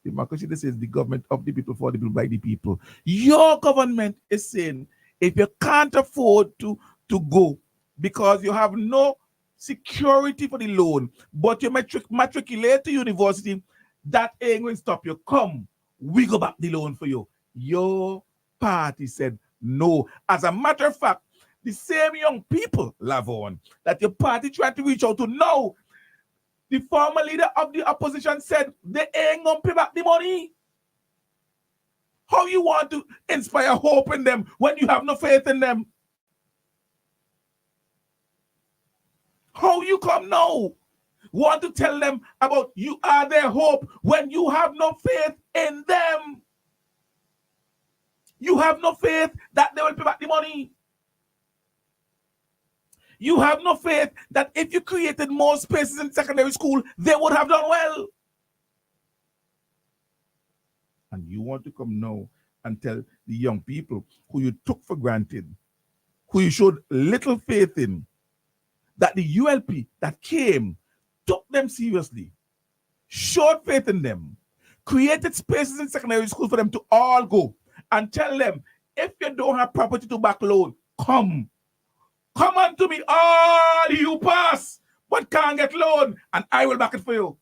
Speaker 7: Democracy, this is the government of the people, for the people, by the people. Your government is saying, if you can't afford to go because you have no security for the loan, but you matriculate to university, that ain't going to stop you. Come, we go back the loan for you. Your party said no. As a matter of fact, the same young people, Lavon, that your party tried to reach out to now, the former leader of the opposition said they ain't gonna pay back the money. How you want to inspire hope in them when you have no faith in them? How you come now want to tell them about you are their hope when you have no faith in them. You have no faith that they will pay back the money. You have no faith that if you created more spaces in secondary school, they would have done well. And you want to come now and tell the young people who you took for granted, who you showed little faith in, that the ULP that came, took them seriously, showed faith in them, created spaces in secondary schools for them to all go, and tell them, if you don't have property to back loan, come unto me, all you pass, but can't get loan, and I will back it for you.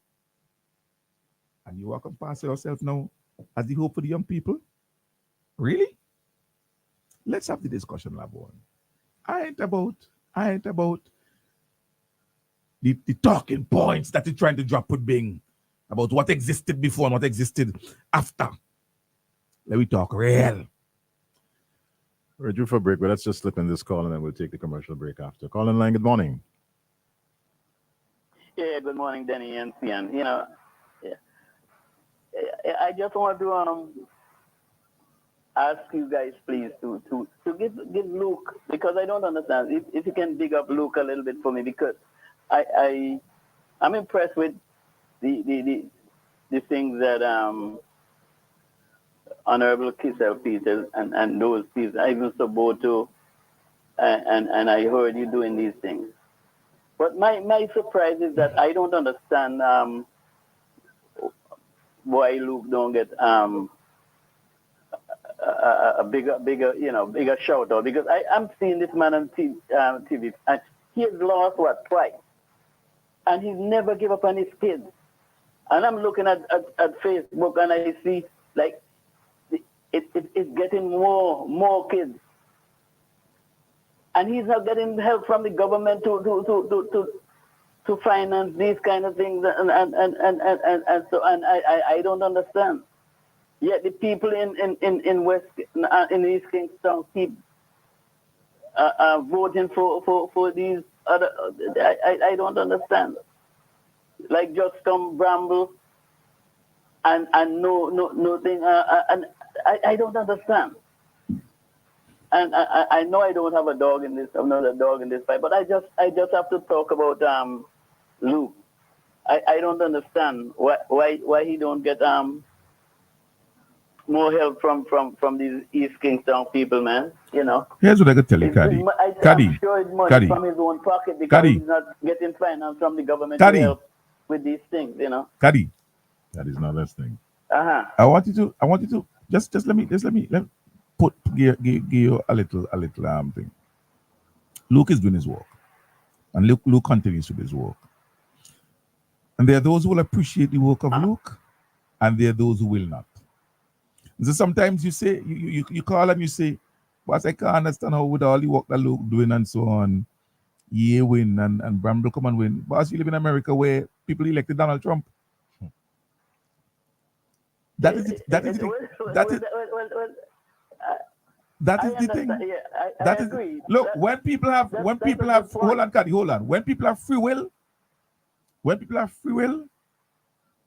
Speaker 7: And you walk and pass yourself now as the hope for the young people? Really? Let's have the discussion, Lavon. I ain't about the talking points that you're trying to drop with Bing about what existed before and what existed after. Let me talk real.
Speaker 6: We're due for a break, but let's just slip in this call and then we'll take the commercial break after. Call in line, good morning.
Speaker 10: Yeah, good morning, Denny and Cian. You know, I just want to ask you guys, please, to give Luke, because I don't understand. If you can dig up Luke a little bit for me, because I'm impressed with the things that Honorable Kisel Peters and those people, even Soboto, and I heard you doing these things. But my surprise is that I don't understand why Luke don't get a bigger shout out, because I'm seeing this man on TV and he has lost twice, and he's never give up on his kids. And I'm looking at Facebook and I see like it's getting more kids, and he's not getting help from the government to finance these kind of things, and so I don't understand. Yet the people in East Kingston keep voting for these other. I don't understand. Like just come Bramble and no thing, and I don't understand. And I know I don't have a dog in this. I'm not a dog in this fight, but I just have to talk about Luke. I don't understand why he don't get more help from these East Kingston people, man. You know.
Speaker 7: Here's what I could tell you, Caddy.
Speaker 10: I'm sure it's money from his own pocket because he's not getting finance from the government to help with these things, you know.
Speaker 7: Caddy.
Speaker 6: That is not listening.
Speaker 7: I want you to just let me give you a little thing. Luke is doing his work, and Luke continues with his work. And there are those who will appreciate the work of Luke, and there are those who will not. And so sometimes you say you call and you say, "But I can't understand how with all the work that Luke doing and so on, ye win and Bramble come and win." But you live in America where people elected Donald Trump. That is the thing.
Speaker 10: I agree.
Speaker 7: Look, when people have hold on. When people have free will,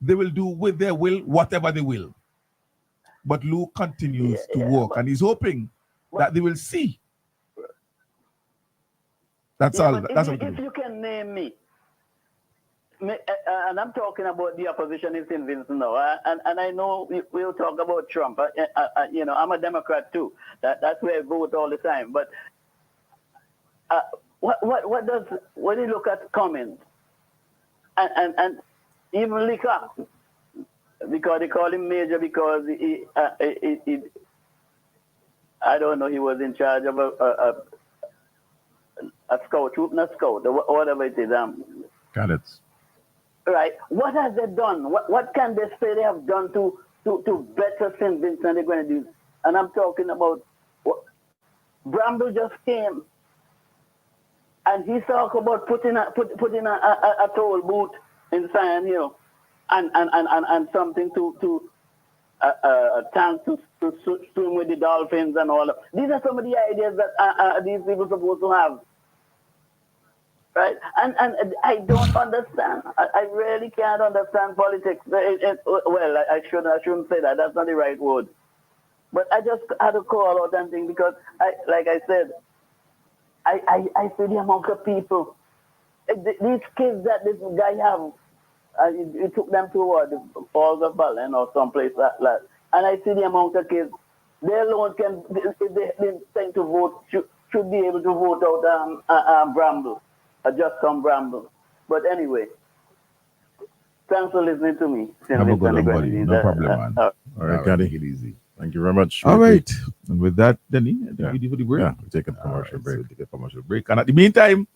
Speaker 7: they will do with their will whatever they will. But Luke continues to work, and he's hoping that they will see. That's all. That's all.
Speaker 10: If you can name me, and I'm talking about the opposition in St. Vincent now, and I know we'll talk about Trump. You know, I'm a Democrat too. That's where I vote all the time. But what does when you look at Cummins and even Licker, because they call him Major because he I don't know, he was in charge of a scout troop, not scout, or whatever it is.
Speaker 6: Got it.
Speaker 10: Right. What has they done? What can they say they have done to better St. Vincent and the Grenadines? And I'm talking about Bramble just came, and he talked about putting a toll booth in Zion Hill, and something to a tank to swim with the dolphins and all. These are some of the ideas that these people supposed to have. right? And I don't understand. I really can't understand politics. Well, I shouldn't say that. That's not the right word. But I just had to call out and think because, like I said, I see the amount of people. These kids that this guy have, he took them to the Falls of Balen or someplace like that. And I see the amount of kids. They alone can, if they intend to vote, should be able to vote out Bramble, just come Bramble. But anyway, thanks for listening to me.
Speaker 7: Have a good one, buddy. No problem, man.
Speaker 6: All right, Caddy.
Speaker 7: Take it easy.
Speaker 6: Thank you very much.
Speaker 7: All right. And with that, Denny, we do for the break.
Speaker 6: Yeah, we're taking a commercial break.
Speaker 7: So take a commercial break. And at the meantime,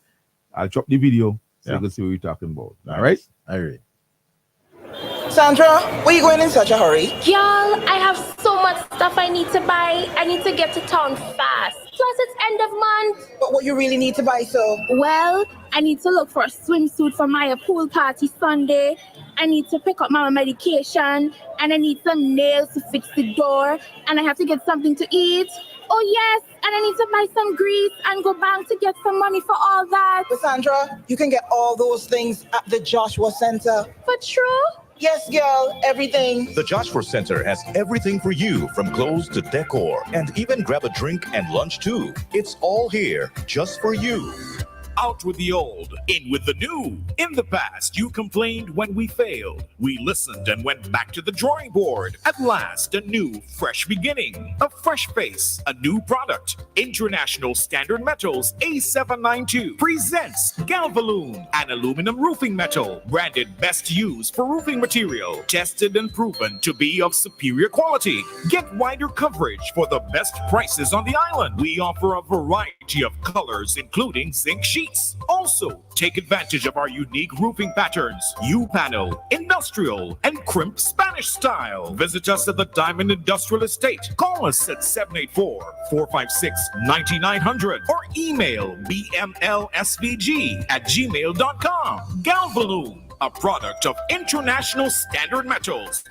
Speaker 7: I'll drop the video so you can see what we're talking about. All right?
Speaker 6: All right.
Speaker 11: Sandra, where you going in such a hurry?
Speaker 12: Y'all, I have so much stuff I need to buy. I need to get to town fast. Plus, it's end of month.
Speaker 11: But what you really need to buy, so?
Speaker 12: Well, I need to look for a swimsuit for my pool party Sunday. I need to pick up my medication. And I need some nails to fix the door. And I have to get something to eat. Oh, yes. And I need to buy some grease and go bank to get some money for all that.
Speaker 11: But Sandra, you can get all those things at the Joshua Center.
Speaker 12: For true?
Speaker 11: Yes, girl, everything.
Speaker 13: The Joshua Center has everything for you, from clothes to decor, and even grab a drink and lunch too. It's all here just for you.
Speaker 3: Out with the old, in with the new. In the past, you complained when we failed. We listened and went back to the drawing board. At last, a new, fresh beginning. A fresh face, a new product. International Standard Metals A792 presents Galvaloon, an aluminum roofing metal, branded best used for roofing material, tested and proven to be of superior quality. Get wider coverage for the best prices on the island. We offer a variety of colors, including zinc sheets. Also, take advantage of our unique roofing patterns, U-panel, industrial, and crimp Spanish style. Visit us at the Diamond Industrial Estate. Call us at 784-456-9900 or email bmlsvg@gmail.com. Galvaloon, a product of International Standard Metals.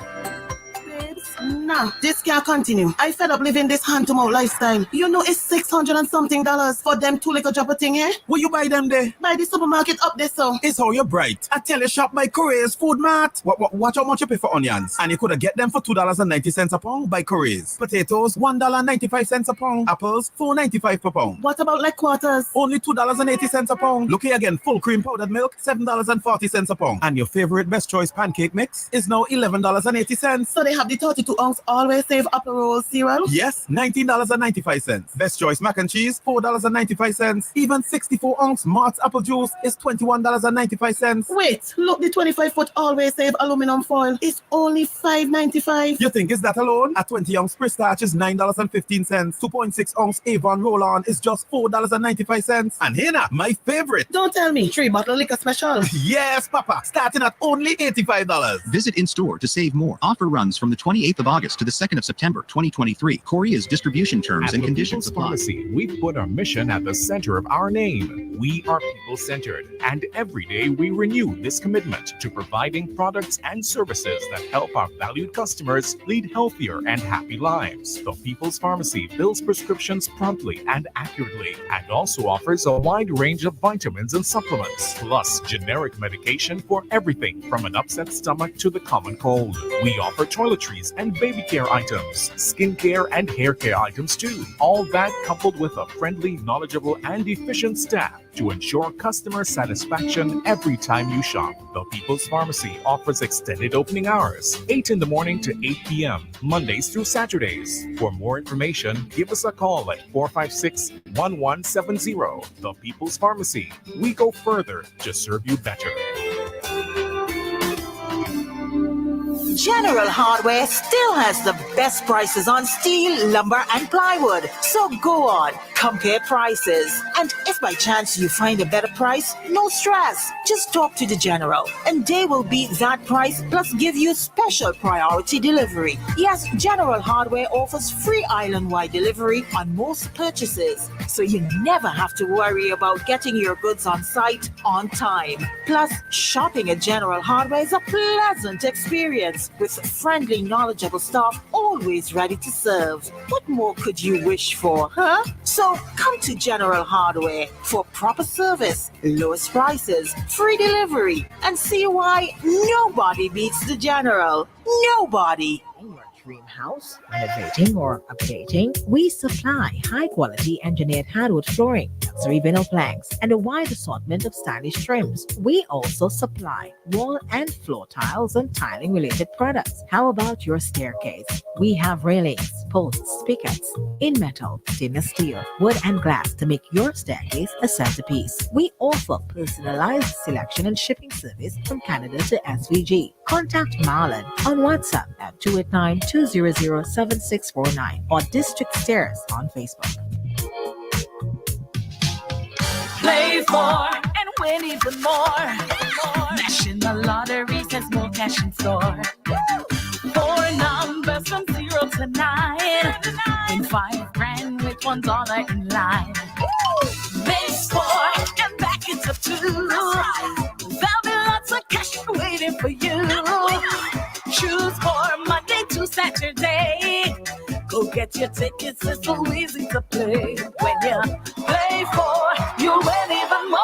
Speaker 14: Nah, this can't continue. I fed up living this hand-to-mouth lifestyle. You know it's $600 and something for them two little drop of thing, eh?
Speaker 15: Will you buy them there?
Speaker 14: By the supermarket up there, so.
Speaker 15: It's how you're bright. I tell you, shop by Korea's Food Mart. Watch how much you pay for onions. And you could have get them for $2.90 a pound by Korea's. Potatoes, $1.95 a pound. Apples, $4.95 per pound.
Speaker 14: What about like quarters?
Speaker 15: Only $2.80 a pound. Look here again, full cream powdered milk, $7.40 a pound. And your favorite Best Choice pancake mix is now $11.80.
Speaker 14: So they have the 32-ounce Always Save Upper Roll cereal?
Speaker 15: Yes, $19.95. Best Choice mac and cheese, $4.95. Even 64-ounce Mart's apple juice is $21.95.
Speaker 14: Wait, look, the 25-foot Always Save aluminum foil is only $5.95.
Speaker 15: You think it's that alone? A 20-ounce Chris starch is $9.15. 2.6-ounce Avon roll-on is just $4.95. And here now, my favorite.
Speaker 14: Don't tell me, 3-bottle liquor special.
Speaker 15: Yes, Papa, starting at only $85.
Speaker 16: Visit in-store to save more. Offer runs from the 28th of August to the 2nd of September 2023. Korea's distribution terms and conditions apply.
Speaker 3: Pharmacy, we put our mission at the center of our name. We are people-centered, and every day we renew this commitment to providing products and services that help our valued customers lead healthier and happy lives. The People's Pharmacy fills prescriptions promptly and accurately, and also offers a wide range of vitamins and supplements, plus generic medication for everything from an upset stomach to the common cold. We offer toiletries and baby care items, skin care and hair care items too. All that coupled with a friendly, knowledgeable, and efficient staff to ensure customer satisfaction every time you shop. The People's Pharmacy offers extended opening hours, 8 in the morning to 8 p.m., Mondays through Saturdays. For more information, give us a call at 456-1170. The People's Pharmacy. We go further to serve you better.
Speaker 17: General Hardware still has the best prices on steel, lumber, and plywood. So go on, compare prices. And if by chance you find a better price, no stress. Just talk to the General, and they will beat that price plus give you special priority delivery. Yes, General Hardware offers free island-wide delivery on most purchases, so you never have to worry about getting your goods on site on time. Plus, shopping at General Hardware is a pleasant experience with friendly, knowledgeable staff always ready to serve. What more could you wish for, huh? So So come to General Hardware for proper service, lowest prices, free delivery, and see why nobody beats the General. Nobody.
Speaker 18: Dream house, renovating or updating, we supply high-quality engineered hardwood flooring, luxury vinyl planks, and a wide assortment of stylish trims. We also supply wall and floor tiles and tiling-related products. How about your staircase? We have railings, posts, spigots in metal, stainless steel, wood, and glass to make your staircase a centerpiece. We offer personalized selection and shipping service from Canada to SVG. Contact Marlon on WhatsApp at 289-200-7649 or District Stairs on Facebook.
Speaker 2: Play for and win even more. National Lottery says more cash in store. 4 numbers from 0 to 9. In $5,000 with $1 in line. Base 4 and back it's up to. There'll be lots of cash waiting for you. Choose for Monday to Saturday. Go get your tickets, it's so easy to play. When you play for, you win even more.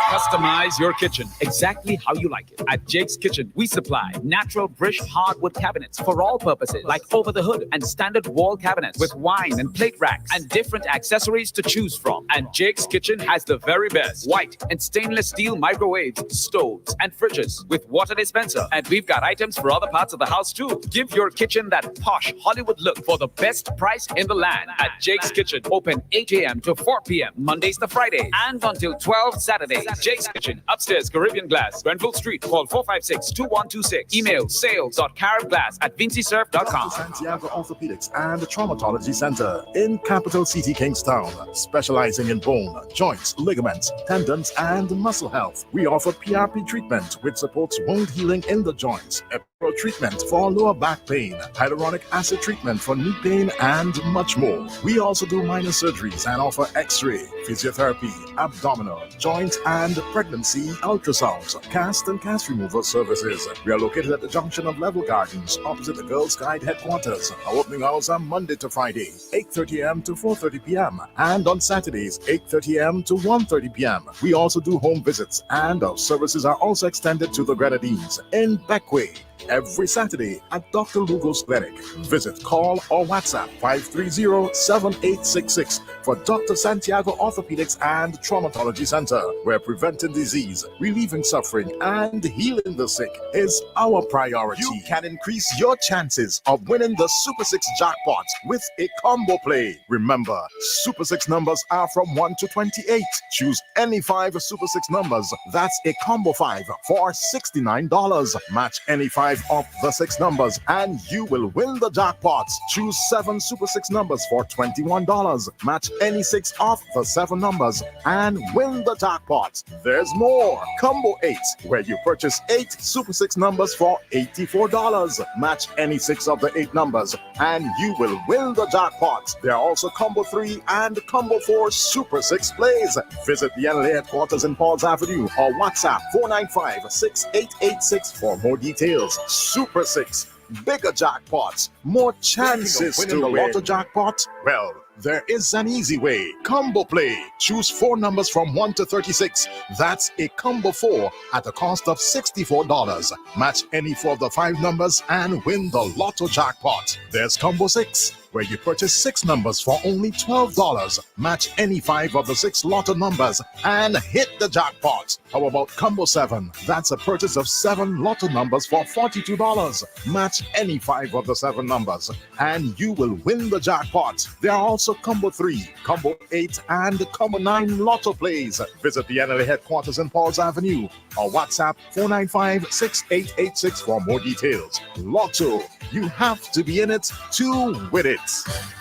Speaker 19: Customize your kitchen exactly how you like it. At Jake's Kitchen, we supply natural British hardwood cabinets for all purposes, like over the hood and standard wall cabinets with wine and plate racks and different accessories to choose from. And Jake's Kitchen has the very best white and stainless steel microwaves, stoves, and fridges with water dispenser. And we've got items for other parts of the house too. Give your kitchen that posh Hollywood look for the best price in the land. At Jake's Kitchen, open 8 a.m. to 4 p.m. Mondays to Fridays and until 12 Saturdays. Jake's Kitchen, upstairs, Caribbean Glass, Grenville Street. Call 456-2126. Email sales.caribglass@vincisurf.com.
Speaker 1: Santiago Orthopedics and Traumatology Center in Capital City, Kingstown, specializing in bone, joints, ligaments, tendons, and muscle health. We offer PRP treatment, which supports wound healing in the joints, Epidural treatment for lower back pain, hyaluronic acid treatment for knee pain, and much more. We also do minor surgeries and offer X-ray, physiotherapy, abdominal, joint, and pregnancy ultrasounds, cast and cast removal services. We are located at the junction of Level Gardens, opposite the Girls Guide headquarters. Our opening hours are Monday to Friday, 8:30 a.m. to 4:30 p.m. and on Saturdays, 8:30 a.m. to 1:30 p.m. We also do home visits, and our services are also extended to the Grenadines in Beckway every Saturday at Dr. Lugo's Clinic. Visit, call, or WhatsApp 530-7866 for Dr. Santiago Orthopedics and Traumatology Center, where preventing disease, relieving suffering, and healing the sick is our priority. You can increase your chances of winning the Super 6 jackpot with a combo play. Remember, Super 6 numbers are from 1 to 28. Choose any 5 Super 6 numbers. That's a combo 5 for $69. Match any 5 of the 6 numbers and you will win the jackpot. Choose 7 Super 6 numbers for $21. Match any 6 of the 7 numbers and win the jackpot. There's more. Combo 8, where you purchase 8 Super 6 numbers for $84. Match any 6 of the 8 numbers and you will win the jackpot. There are also Combo 3 and Combo 4 Super 6 plays. Visit the NLA headquarters in Pauls Avenue or WhatsApp 495-6886 for more details. Super 6, bigger jackpots, more chances to win the Lotto jackpot. Well, there is an easy way. Combo play. Choose 4 numbers from 1 to 36. That's a combo 4 at a cost of $64. Match any 4 of the 5 numbers and win the Lotto jackpot. There's combo 6, where you purchase 6 numbers for only $12. Match any 5 of the 6 Lotto numbers and hit the jackpot. How about combo 7? That's a purchase of 7 Lotto numbers for $42. Match any 5 of the 7 numbers and you will win the jackpot. There are also combo 3, combo 8, and combo 9 Lotto plays. Visit the NLA headquarters in Pauls Avenue or WhatsApp 495-6886 for more details. Lotto, you have to be in it to win it.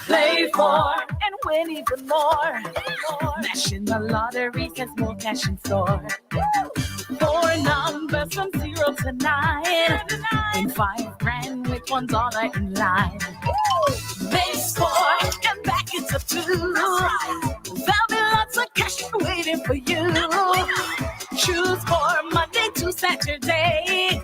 Speaker 2: Play for and win even more. National Lottery says more cash in store. 4 numbers from 0 to 9. In $5,000 with $1 in line. Base 4 and back it's up to. There'll be lots of cash waiting for you. Choose for Monday to Saturday.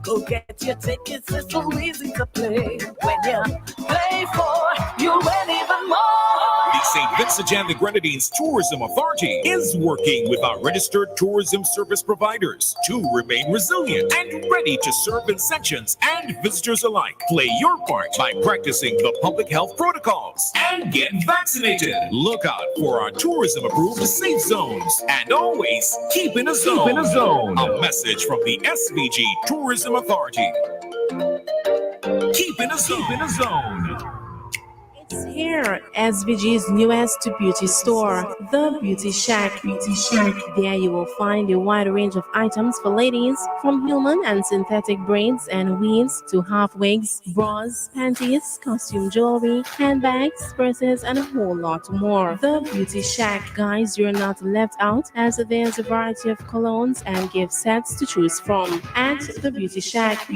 Speaker 2: Go get your tickets, it's so easy to play. When you play for, you win even more.
Speaker 3: The St. Vinsajan the Grenadines Tourism Authority is working with our registered tourism service providers to remain resilient and ready to serve Vincentians and visitors alike. Play your part by practicing the public health protocols and get vaccinated. Look out for our tourism-approved safe zones and always keep in a zone.
Speaker 7: Keep in a zone.
Speaker 3: A message from the SVG Tourism Authority. Keep in a zone. Keep in a zone.
Speaker 4: It's here, SVG's newest beauty store, The Beauty Shack. Beauty Shack. There you will find a wide range of items for ladies, from human and synthetic braids and weaves to half wigs, bras, panties, costume jewelry, handbags, purses, and a whole lot more. The Beauty Shack. Guys, you're not left out, as there's a variety of colognes and gift sets to choose from. At The Beauty Shack,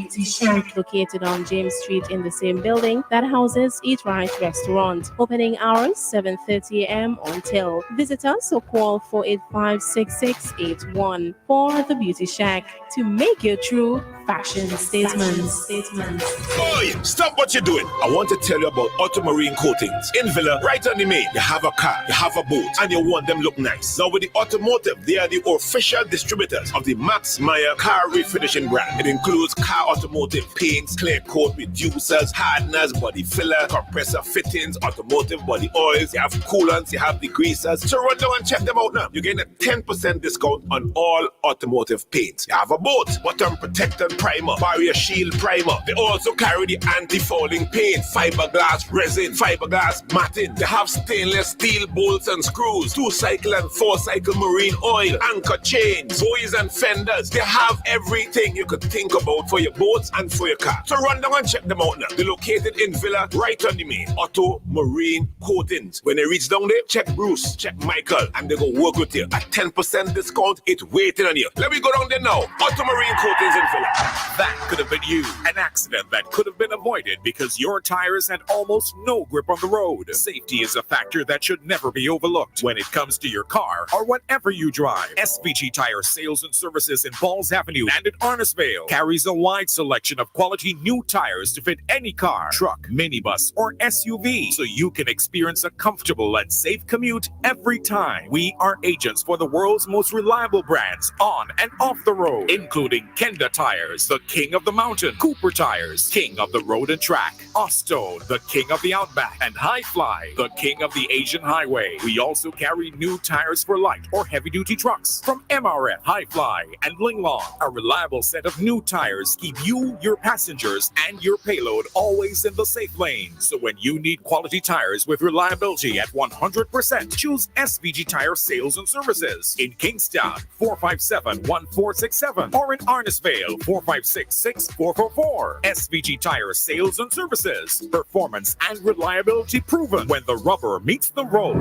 Speaker 4: located on James Street in the same building that houses Eat Right Restaurant. Opening hours 7:30 a.m. until. Visit us or call 485-6681 for The Beauty Shack to make your true fashion statements.
Speaker 5: Boy, stop what you're doing. I want to tell you about Automarine Coatings. In Villa, right on the main, you have a car, you have a boat, and you want them look nice. Now with the Automotive, they are the official distributors of the Max Meyer car refinishing brand. It includes car automotive paints, clear coat reducers, hardeners, body filler, compressor fittings, automotive body oils. You have coolants, you have degreasers. So run down and check them out now. You're getting a 10% discount on all automotive paints. You have a boat, bottom protector primer, barrier shield primer. They also carry the anti-fouling paint, fiberglass resin, fiberglass matting. They have stainless steel bolts and screws, 2-cycle and 4-cycle marine oil, anchor chains, buoys and fenders. They have everything you could think about for your boats and for your car. So run down and check them out now. They're located in Villa, right on the main. Auto Marine Coatings. When they reach down there, check Bruce, check Michael, and they go work with you. A 10% discount, it's waiting on you. Let me go down there now. Auto Marine Coatings in Villa.
Speaker 3: That could have been you. An accident that could have been avoided because your tires had almost no grip on the road. Safety is a factor that should never be overlooked when it comes to your car or whatever you drive. SVG Tire Sales and Services in Falls Avenue and in Arnisvale carries a wide selection of quality new tires to fit any car, truck, minibus, or SUV, so you can experience a comfortable and safe commute every time. We are agents for the world's most reliable brands on and off the road, including Kenda Tires, the king of the mountain, Cooper Tires, king of the road and track, Osto, the king of the outback, and High Fly, the king of the Asian highway. We also carry new tires for light or heavy duty trucks from MRF, High Fly, and Linglong. A reliable set of new tires keep you, your passengers, and your payload always in the safe lane. So when you need quality tires with reliability at 100%, choose SVG Tire Sales and Services in Kingstown, 457-1467, or in Arnisvale, 456-6444. SVG Tire Sales and Services. Performance and reliability proven when the rubber meets the road.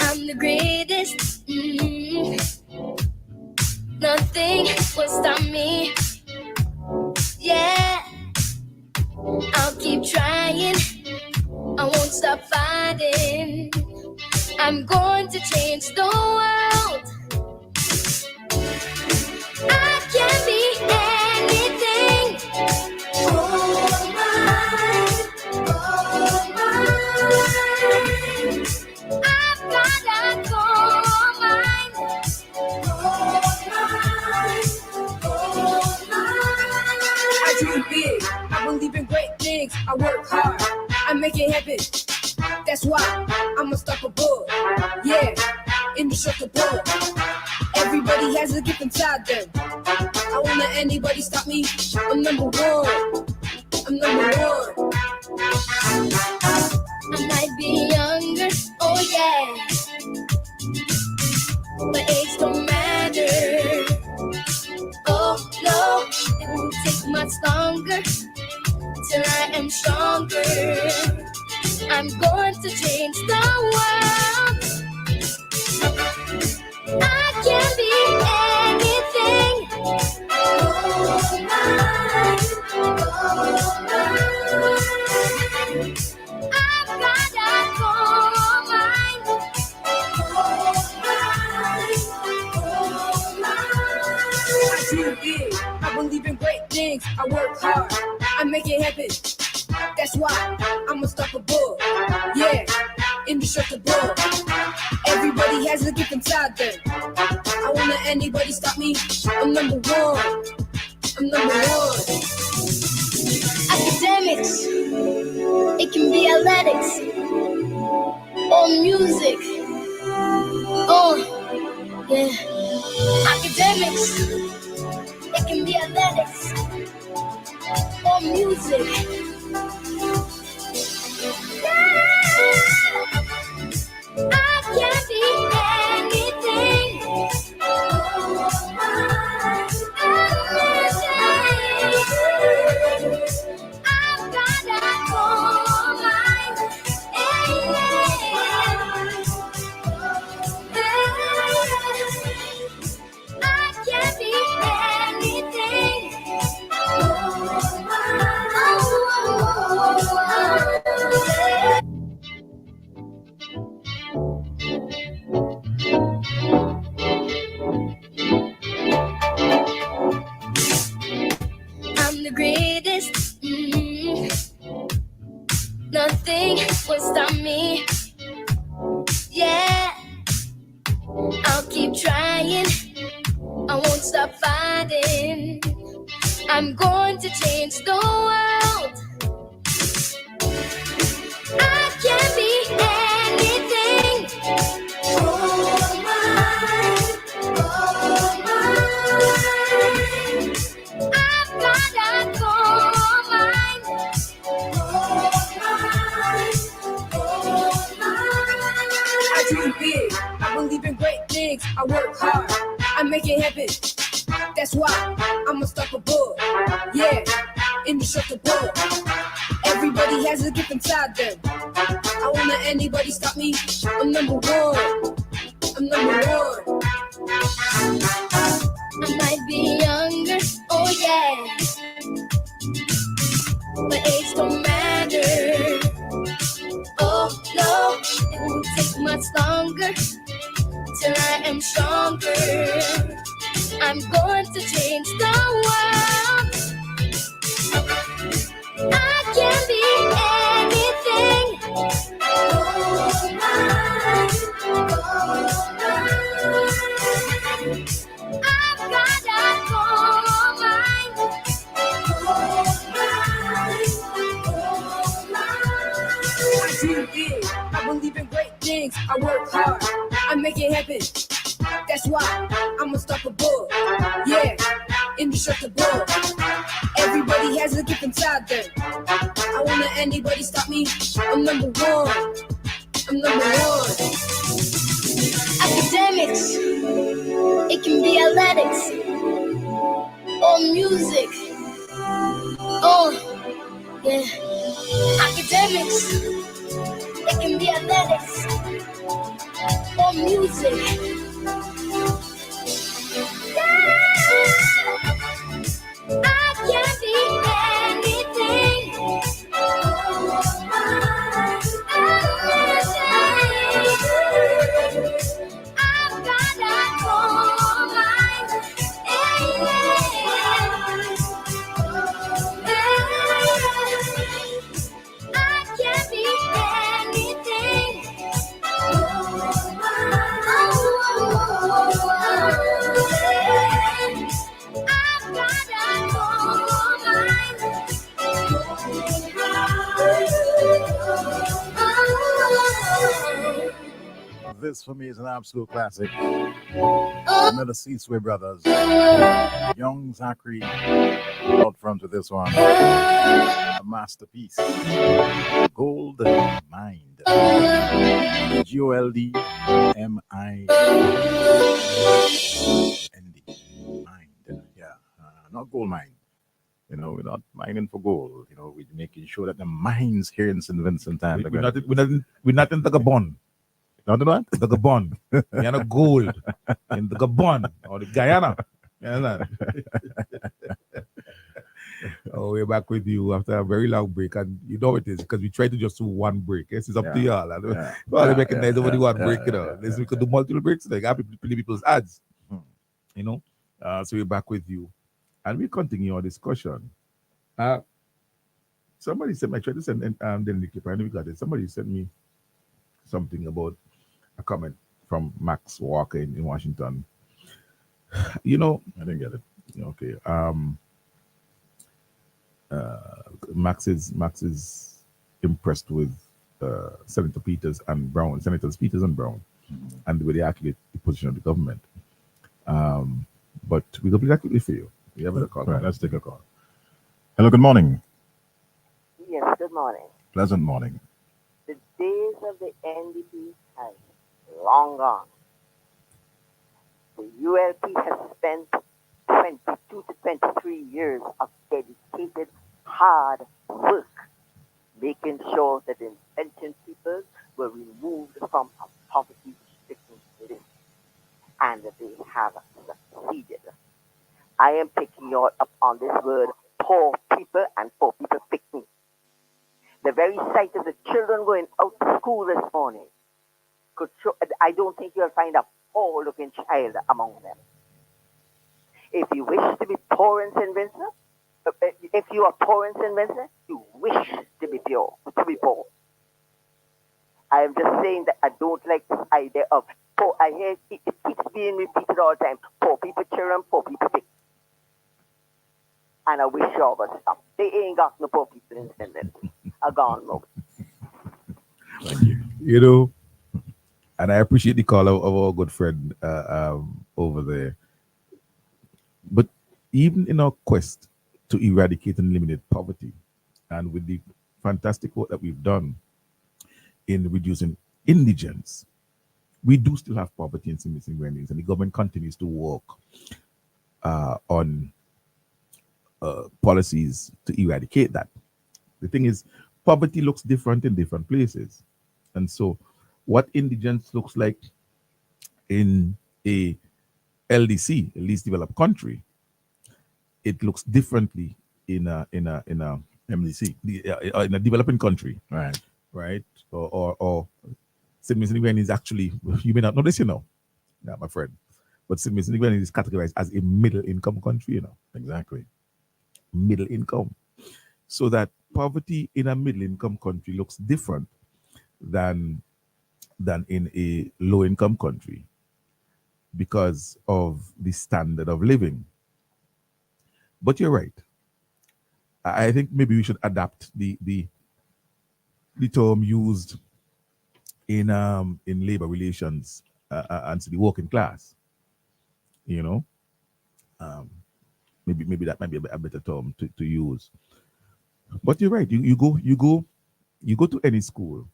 Speaker 20: I'm the greatest. Nothing will stop me. Yeah, I'll keep trying. I won't stop fighting. I'm going to change the world. I can be anything. Oh mine. I've got a gold mine.
Speaker 21: I dream big. I believe in great things. I work hard. I make it happen. That's why I'm unstoppable. Yeah, indestructible. Everybody has a gift inside them. I won't let anybody stop me. I'm number one. I'm number one.
Speaker 20: I might be younger, oh yeah, but age don't matter. Oh no, it won't take much longer till I am stronger. I'm going to change the world. I can be anything. Oh mine, oh mine. I've got a gold mine. Oh mine, oh mine.
Speaker 21: dream big. I believe in great things. I work hard. I make it happen. That's why I'm unstoppable. Yeah, indestructible. Everybody has a gift inside them. I won't let anybody stop me. I'm number one. I'm number one.
Speaker 20: Academics, it can be athletics or music. Oh, yeah. Academics, it can be athletics or music. I can be anything. I've got that gold mine. I can be anything. I'm the greatest. Nothing will stop me. Yeah, I'll keep trying. I won't stop fighting. I'm going to change the world. I can be anything. Oh my, oh my. I've got a gold mine.
Speaker 21: I dream big. I believe in great things. I work hard. I make it happen. That's why I'm unstoppable. Yeah, indestructible. Everybody has a gift inside them. I won't let anybody stop me. I'm number one. I'm number one.
Speaker 20: I might be younger, oh yeah, but age don't matter. Oh no, it won't take much longer till I am stronger. I'm going to change the world. I can be anything. Oh my, oh my. I've got a gold mine.
Speaker 21: I dream big. I believe in great things. I work hard. I make it happen. That's why I'm unstoppable. Yeah, indestructible. Everybody has a gift inside them. I won't let anybody stop me. I'm number one. I'm number one.
Speaker 20: Academics, it can be athletics or music. Oh, yeah. Academics, it can be athletics or music. I can be anything. I've got a gold mine. I can be anything. I've got a gold mine.
Speaker 6: This for me is an absolute classic. Another C-Sway Brothers. Young Zachary out front with this one. A masterpiece. Gold Mind. GOLDMIND. Mind. Yeah. Not gold mine. You know, we're not mining for gold. You know, we're making sure that the mines here in St. Vincent and
Speaker 7: We're not in the Gabon.
Speaker 6: Not the what?
Speaker 7: The Gabon. You're not gold in the Gabon or the Guyana. You know that? Oh, we're back with you after a very long break, and you know it is because we try to just do one break. Yes, it's up to y'all. Well, they recognize only one break, you know. We could do multiple breaks. Like happy to play people's ads, you know. So we're back with you, and we continue our discussion. Somebody sent me, I tried to send then the clip, I never got it. Somebody sent me something about a comment from Max Walker in Washington. You know, I didn't get it. Okay. Max is impressed with Senators Peters and Brown, and the way they articulate the position of the government. But we go that quickly for you. We have a call. Right, let's take a call.
Speaker 6: Hello, good morning.
Speaker 8: Yes, good morning.
Speaker 6: Pleasant morning.
Speaker 8: The days of the NDP have long gone. The ULP has spent 22 to 23 years of dedicated, hard work, making sure that the indentured people were removed from a poverty-stricken list, and that they have succeeded. I am picking you up on this word, poor people, and poor people picking. The very sight of the children going out to school this morning could show, I don't think you'll find a poor-looking child among them. If you wish to be poor in St. Vincent, if you are poor in St. Vincent, you wish to be poor. I am just saying that I don't like this idea of poor. I hear it keeps being repeated all the time. Poor people children, poor people pick. And I wish you all would stop. They ain't got no poor people in St. Vincent. Are gone, no.
Speaker 7: Thank you. You know, and I appreciate the call of our good friend over there. But even in our quest to eradicate and eliminate poverty, and with the fantastic work that we've done in reducing indigence, we do still have poverty in St. Vincent and Grenadines, and the government continues to work on policies to eradicate that. The thing is, poverty looks different in different places. And so what indigence looks like in a LDC, a least developed country, it looks differently in a MDC, in a developing country. Right. Or St. Vincent and Grenadines is actually, you may not know this, yeah, my friend, but St. Vincent and Grenadines is categorized as a middle income country, Exactly. Middle income. So that poverty in a middle income country looks different than in a low income country because of the standard of living. But you're right. I think maybe we should adapt the term used in labor relations and to the working class. Maybe that might be a better term to use. But you're right. You go to any school,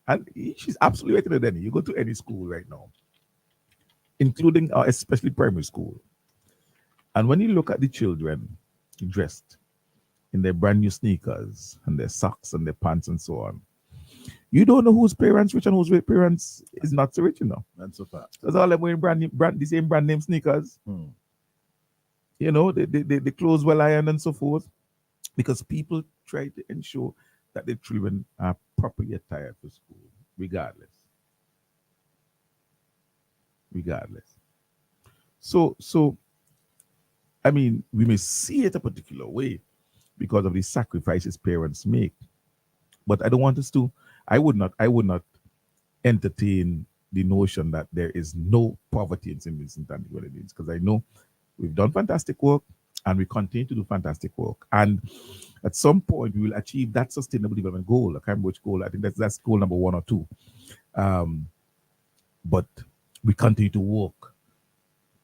Speaker 7: and she's absolutely right, Denny. You go to any school right now, including especially primary school, and when you look at the children dressed in their brand new sneakers and their socks and their pants and so on, you don't know whose parents rich and whose parents is not so rich, That's a fact. Because all them wearing the same brand name sneakers. The clothes well ironed and so forth. Because people try to ensure that their children are properly attired for school, regardless. So, I mean, we may see it a particular way because of the sacrifices parents make. But I don't want us to, I would not entertain the notion that there is no poverty in St. Vincent and the Grenadines, because I know we've done fantastic work. And we continue to do fantastic work. And at some point, we will achieve that sustainable development goal. I can't remember which goal. I think that's goal number 1 or 2. But we continue to work.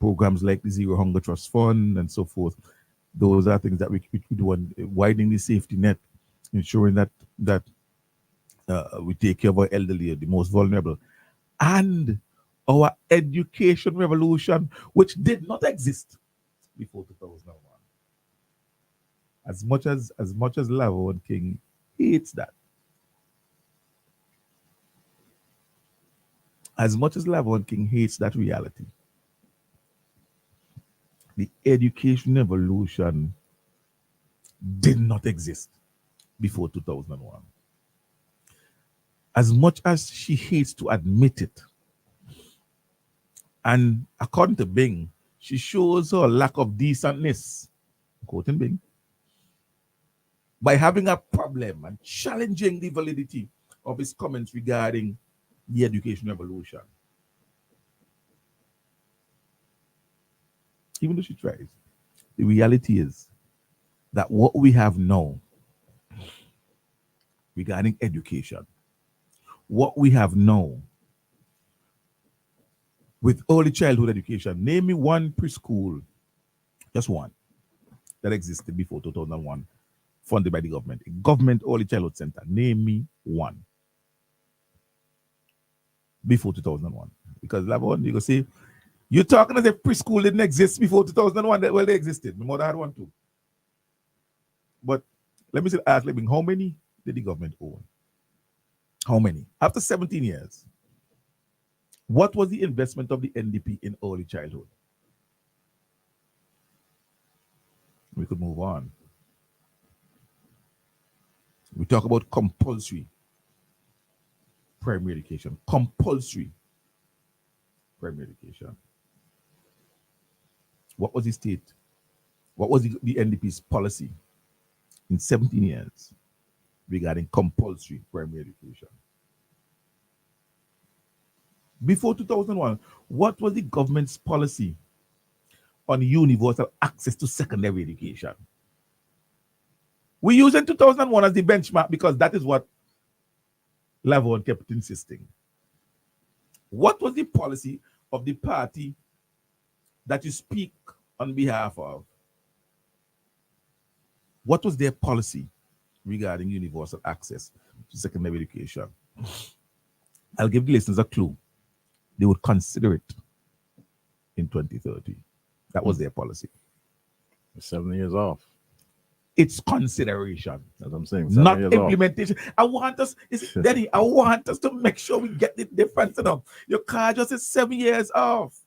Speaker 7: Programs like the Zero Hunger Trust Fund and so forth. Those are things that we do on widening the safety net, ensuring that we take care of our elderly, the most vulnerable. And our education revolution, which did not exist before 2001. As much as Lavo King hates that. As much as Lavo King hates that reality, the education evolution did not exist before 2001. As much as she hates to admit it, and according to Bing, She shows her lack of decentness, quoting Bing, by having a problem and challenging the validity of his comments regarding the education revolution. Even though she tries, the reality is that what we have now regarding education, what we have now with early childhood education, name me one preschool, just one, that existed before 2001, funded by the government, a government early childhood center. Name me one before 2001. Because Lavon, you go say, you're talking as if preschool didn't exist before 2001. Well, they existed. My mother had one too. But let me ask, how many did the government own? How many? After 17 years, what was the investment of the NDP in early childhood? We could move on. We talk about compulsory primary education. Compulsory primary education. What was the state? What was the NDP's policy in 17 years regarding compulsory primary education? Before 2001, what was the government's policy on universal access to secondary education? We use in 2001 as the benchmark because that is what Lavon kept insisting. What was the policy of the party that you speak on behalf of? What was their policy regarding universal access to secondary education? I'll give the listeners a clue. They would consider it in 2030. That was their policy.
Speaker 6: 7 years off.
Speaker 7: It's consideration.
Speaker 6: That's what I'm saying.
Speaker 7: Not implementation. I want us, Denny, I want us to make sure we get the difference. You know? Your car just is 7 years off.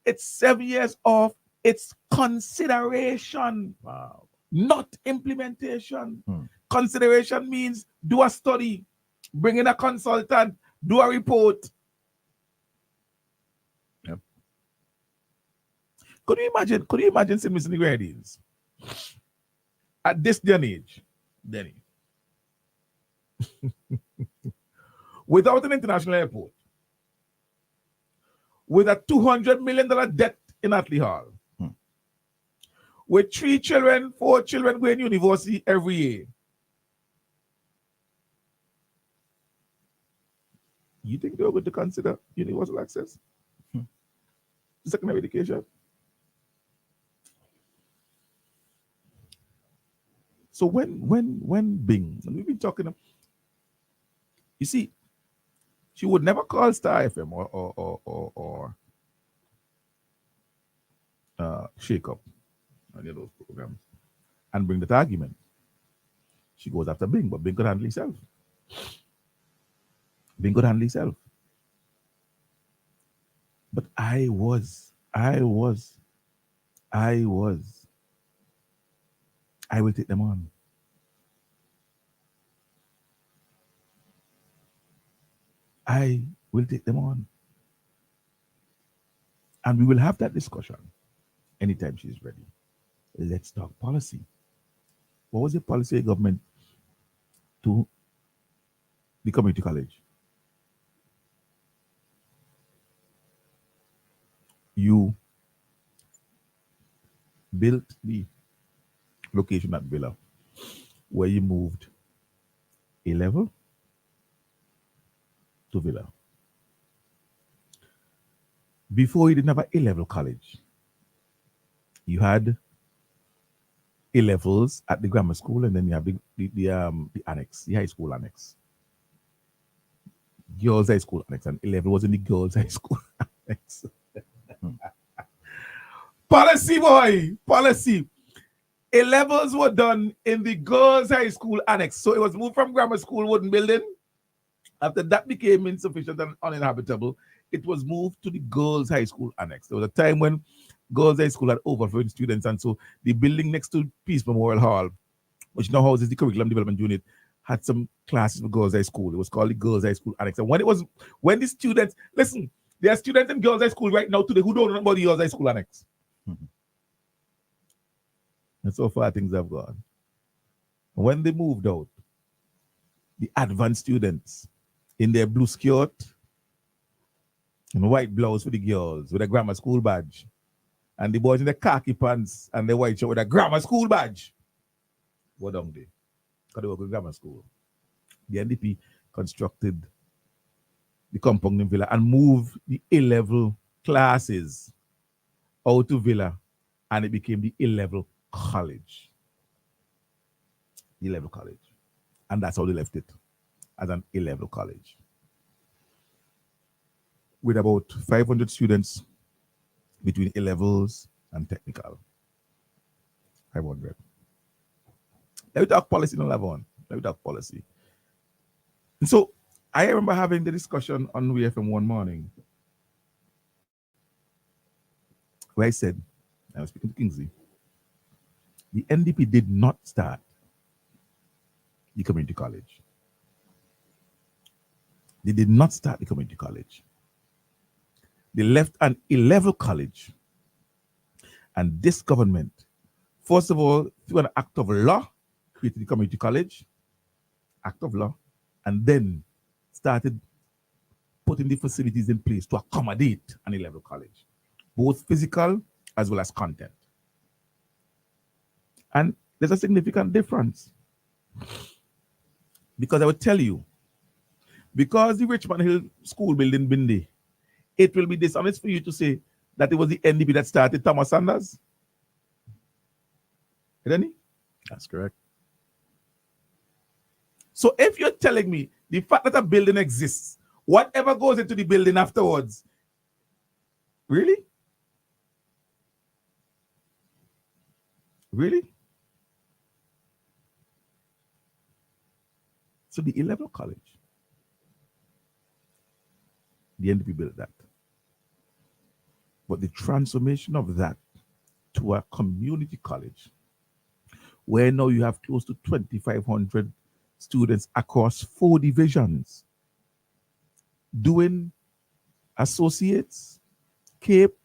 Speaker 7: It's 7 years off. It's consideration.
Speaker 6: Wow.
Speaker 7: Not implementation. Consideration means do a study, bring in a consultant, do a report.
Speaker 6: Yep.
Speaker 7: Could you imagine St. Vincent the Grenadines at this day and age, Denny, without an international airport, with a $200 million debt in Atlee Hall, with 4 children going to university every year? You think they were going to consider universal access to secondary education? So when Bing, and we've been talking, you see, she would never call Star FM or Shake Up, any of those programs, and bring that argument. She goes after Bing, but Bing could handle himself. Bing could handle himself. But I will take them on. I will take them on. And we will have that discussion anytime she's ready. Let's talk policy. What was the policy of government to the community college? You built the location at Villa where you moved A level to Villa. Before you didn't have an A-level college. You had A levels at the grammar school, and then you have the annex, the high school annex. Girls' high school annex, and A level was in the girls' high school annex. Policy, boy, policy. A levels were done in the girls' high school annex. So it was moved from grammar school wooden building. After that became insufficient and uninhabitable, it was moved to the girls' high school annex. There was a time when girls' high school had overflowing students, and so the building next to Peace Memorial Hall, which now houses the curriculum development unit, had some classes for girls' high school. It was called the girls' high school annex. And when the students, listen, There are students in girls' high school right now today who don't know about the girls' high school annex. And so far things have gone. When they moved out, the advanced students in their blue skirt and white blouse for the girls with a grammar school badge, and the boys in the khaki pants and the white shirt with a grammar school badge. What down there? Because they work with grammar school. The NDP constructed the compound in Villa and moved the A-level classes out to Villa, and it became the A-level college. A-level college. And that's how they left it, as an A-level college. With about 500 students between A-levels and technical. 500. Let me talk policy, no level one. Let me talk policy. And so I remember having the discussion on WFM one morning where I said, I was speaking to Kingsley, the NDP did not start the community college. They did not start the community college. They left an A-level college. And this government, first of all, through an act of law, created the community college, act of law, and then started putting the facilities in place to accommodate an A-level college, both physical as well as content. And there's a significant difference. Because I would tell you, because the Richmond Hill School building been there, it will be dishonest for you to say that it was the NDP that started Thomas Sanders. Isn't it?
Speaker 6: That's correct.
Speaker 7: So if you're telling me the fact that a building exists, whatever goes into the building afterwards, really? Really? So the A-level college, the NDP built that. But the transformation of that to a community college, where now you have close to 2,500 students across 4 divisions doing associates, CAPE,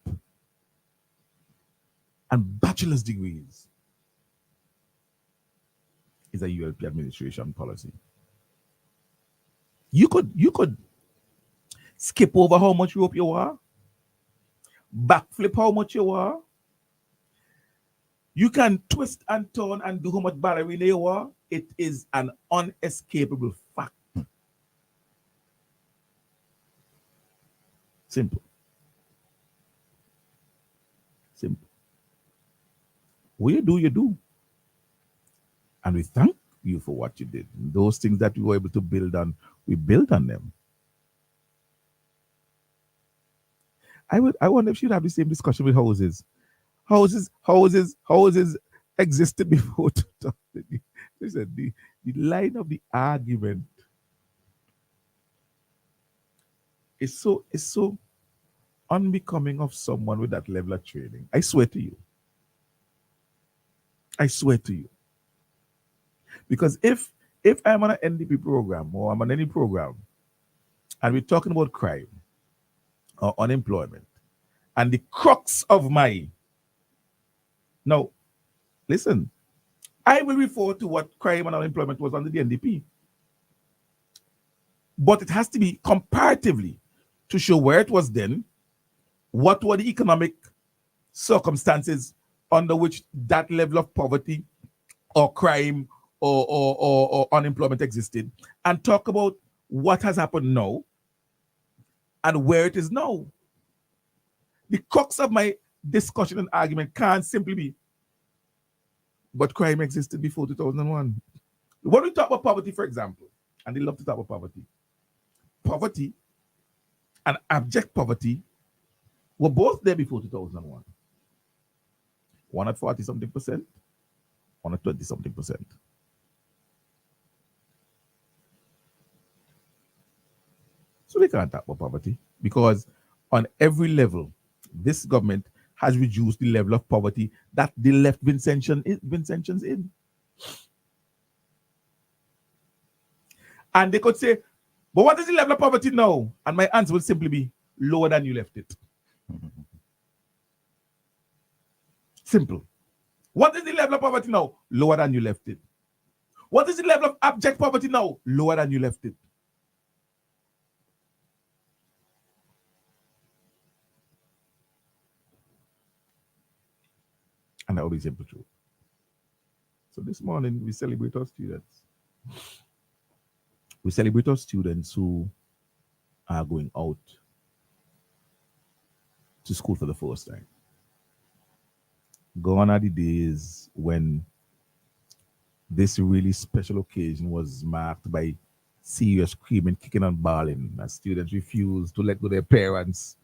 Speaker 7: and bachelor's degrees, is a ULP administration policy. You could skip over how much rope you are, backflip how much you are. You can twist and turn and do how much ballerina you are. It is an unescapable fact. Simple. Simple. What you do, you do. And we thank you for what you did. Those things that we were able to build on, we built on them. I wonder if you'd have the same discussion with houses. Houses existed before 2000. Listen, the line of the argument is so unbecoming of someone with that level of training. I swear to you. I swear to you. Because if I'm on an NDP program or I'm on any program and we're talking about crime or unemployment and the crux of my... Now, listen, I will refer to what crime and unemployment was under the NDP. But it has to be comparatively to show where it was then, what were the economic circumstances under which that level of poverty or crime or unemployment existed, and talk about what has happened now and where it is now. The crux of my discussion and argument can't simply be, but crime existed before 2001. When we talk about poverty, for example, and they love to talk about poverty and abject poverty were both there before 2001. One at 40-something%, one at 20-something%. So they can't talk about poverty because on every level, this government has reduced the level of poverty that they left Vincentians in. And they could say, but what is the level of poverty now? And my answer will simply be lower than you left it. Simple. What is the level of poverty now? Lower than you left it. What is the level of abject poverty now? Lower than you left it. And that will be simple truth. So this morning we celebrate our students. We celebrate our students who are going out to school for the first time. Gone are the days when this really special occasion was marked by serious screaming, kicking, and bawling as students refused to let go their parents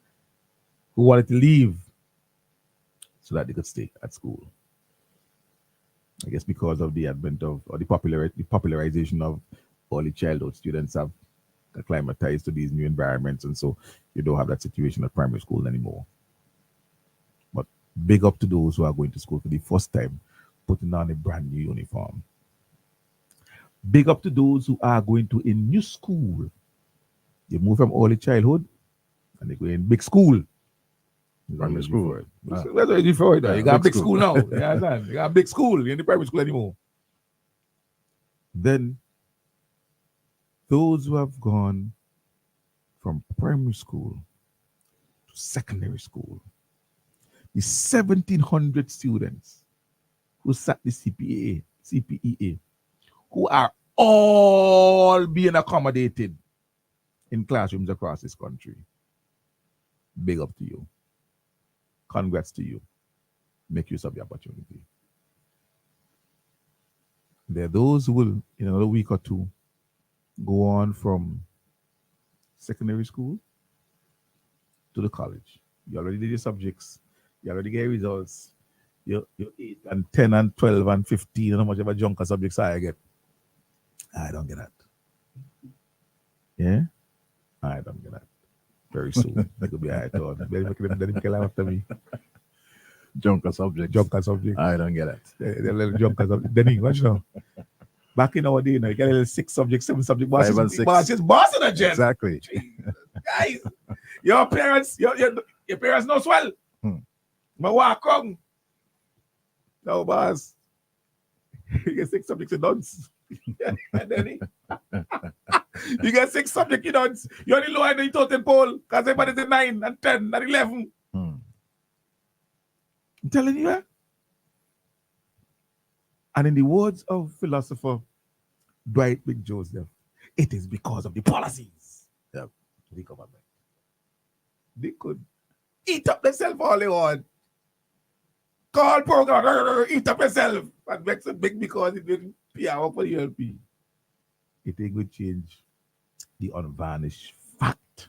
Speaker 7: who wanted to leave so that they could stay at school. I guess because of the advent of, or the popularization of early childhood, students have acclimatized to these new environments, and so you don't have that situation at primary school anymore. But big up to those who are going to school for the first time, putting on a brand new uniform. Big up to those who are going to a new school. They move from early childhood and they go in big school.
Speaker 6: Primary school.
Speaker 7: That's what you do for it. You got a big school now. You understand? You got a big school. You're in the primary school anymore. Then those who have gone from primary school to secondary school, the 1,700 students who sat the CPEA, who are all being accommodated in classrooms across this country. Big up to you. Congrats to you. Make use of the opportunity. There are those who will, in another week or two, go on from secondary school to the college. You already did your subjects. You already get results. You're 8 and 10 and 12 and 15 and how much of a junk of subjects I get. I don't get that. Yeah? I don't get that. Very soon. That could be I thought. Then they after me.
Speaker 6: Junk of subjects.
Speaker 7: Junk of subjects.
Speaker 6: I don't get it.
Speaker 7: The little junk of subjects. Then watch now. Back in our day, you get a little 6 subjects, 7 subjects.
Speaker 6: 5 and 6.
Speaker 7: Boss in a jet.
Speaker 6: Exactly.
Speaker 7: Guys, your parents know swell. But walk on. No, boss. You get 6 subjects in dunce. And then you get 6 subjects in dunce. You're only lower than the total poll because everybody's in 9 and 10 and 11. I'm telling you, eh? And in the words of philosopher Dwight Big Joseph, it is because of the policies of the government. They could eat up themselves all they want. Call program, eat up yourself, and make it big because it didn't pay out for the LP. It ain't going to change the unvarnished fact.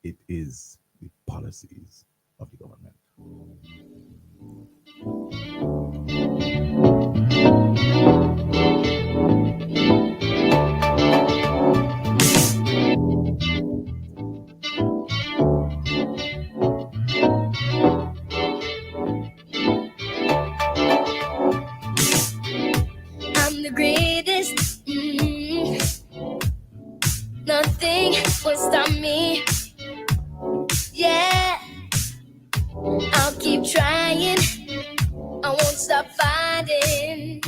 Speaker 7: It is the policies of the government.
Speaker 20: I'm the greatest. Nothing will stop me. Yeah, I'll keep trying. I won't stop fighting.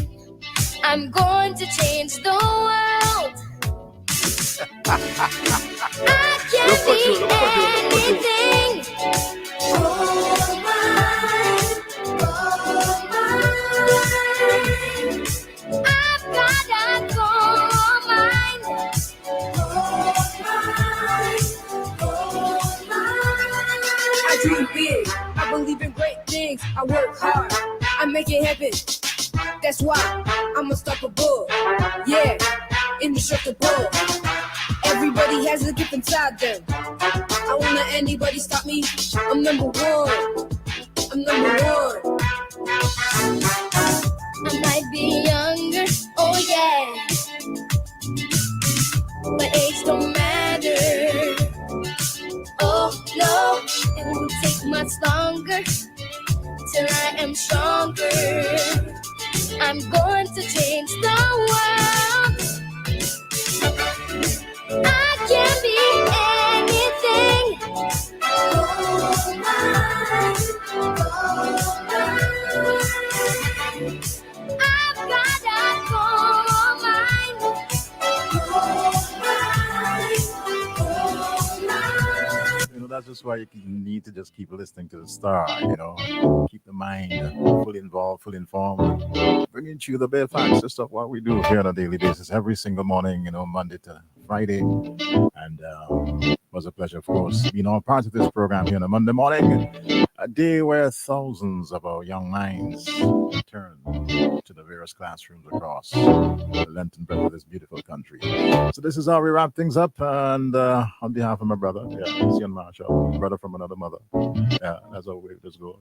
Speaker 20: I'm going to change the world. I can be anything. Oh my, oh my. I've got a gold mine. Oh my, oh my.
Speaker 21: I dream big. I believe in great things. I work hard. I make it happen. That's why I'm unstoppable. Yeah, indestructible. Everybody has a gift inside them. I won't let anybody stop me. I'm number one. I'm number one.
Speaker 20: I might be younger, oh yeah, but age don't matter. Oh no, it won't take much longer till I am stronger. I'm going to change the world. I can be anything.
Speaker 6: that's why you need to just keep listening to the star, keep the mind fully involved, fully informed, bringing you the bare facts, the stuff what we do here on a daily basis, every single morning, Monday to Friday. And it was a pleasure, of course, being all part of this program here on a Monday morning, a day where thousands of our young minds return to the various classrooms across the length and breadth of this beautiful country. So this is how we wrap things up. And on behalf of my brother, Ian Marshall, brother from another mother, that's how we just go,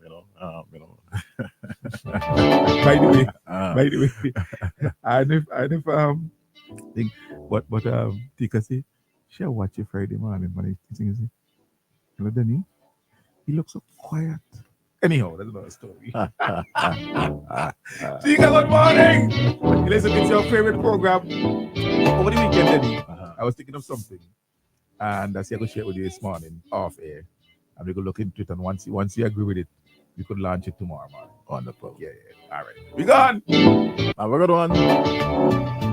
Speaker 7: By the way, and if think what Tika say, she watch you Friday morning when he sings it. You know, Danny, he looks so quiet. Anyhow, that's another story. Tika, good morning. Listen, it's your favorite program. Over the weekend, Danny, I was thinking of something, and I said I could share it with you this morning off air, and we could look into it. And once you agree with it, we could launch it tomorrow morning. Wonderful. Yeah. All right. We gone.
Speaker 6: Have a good one.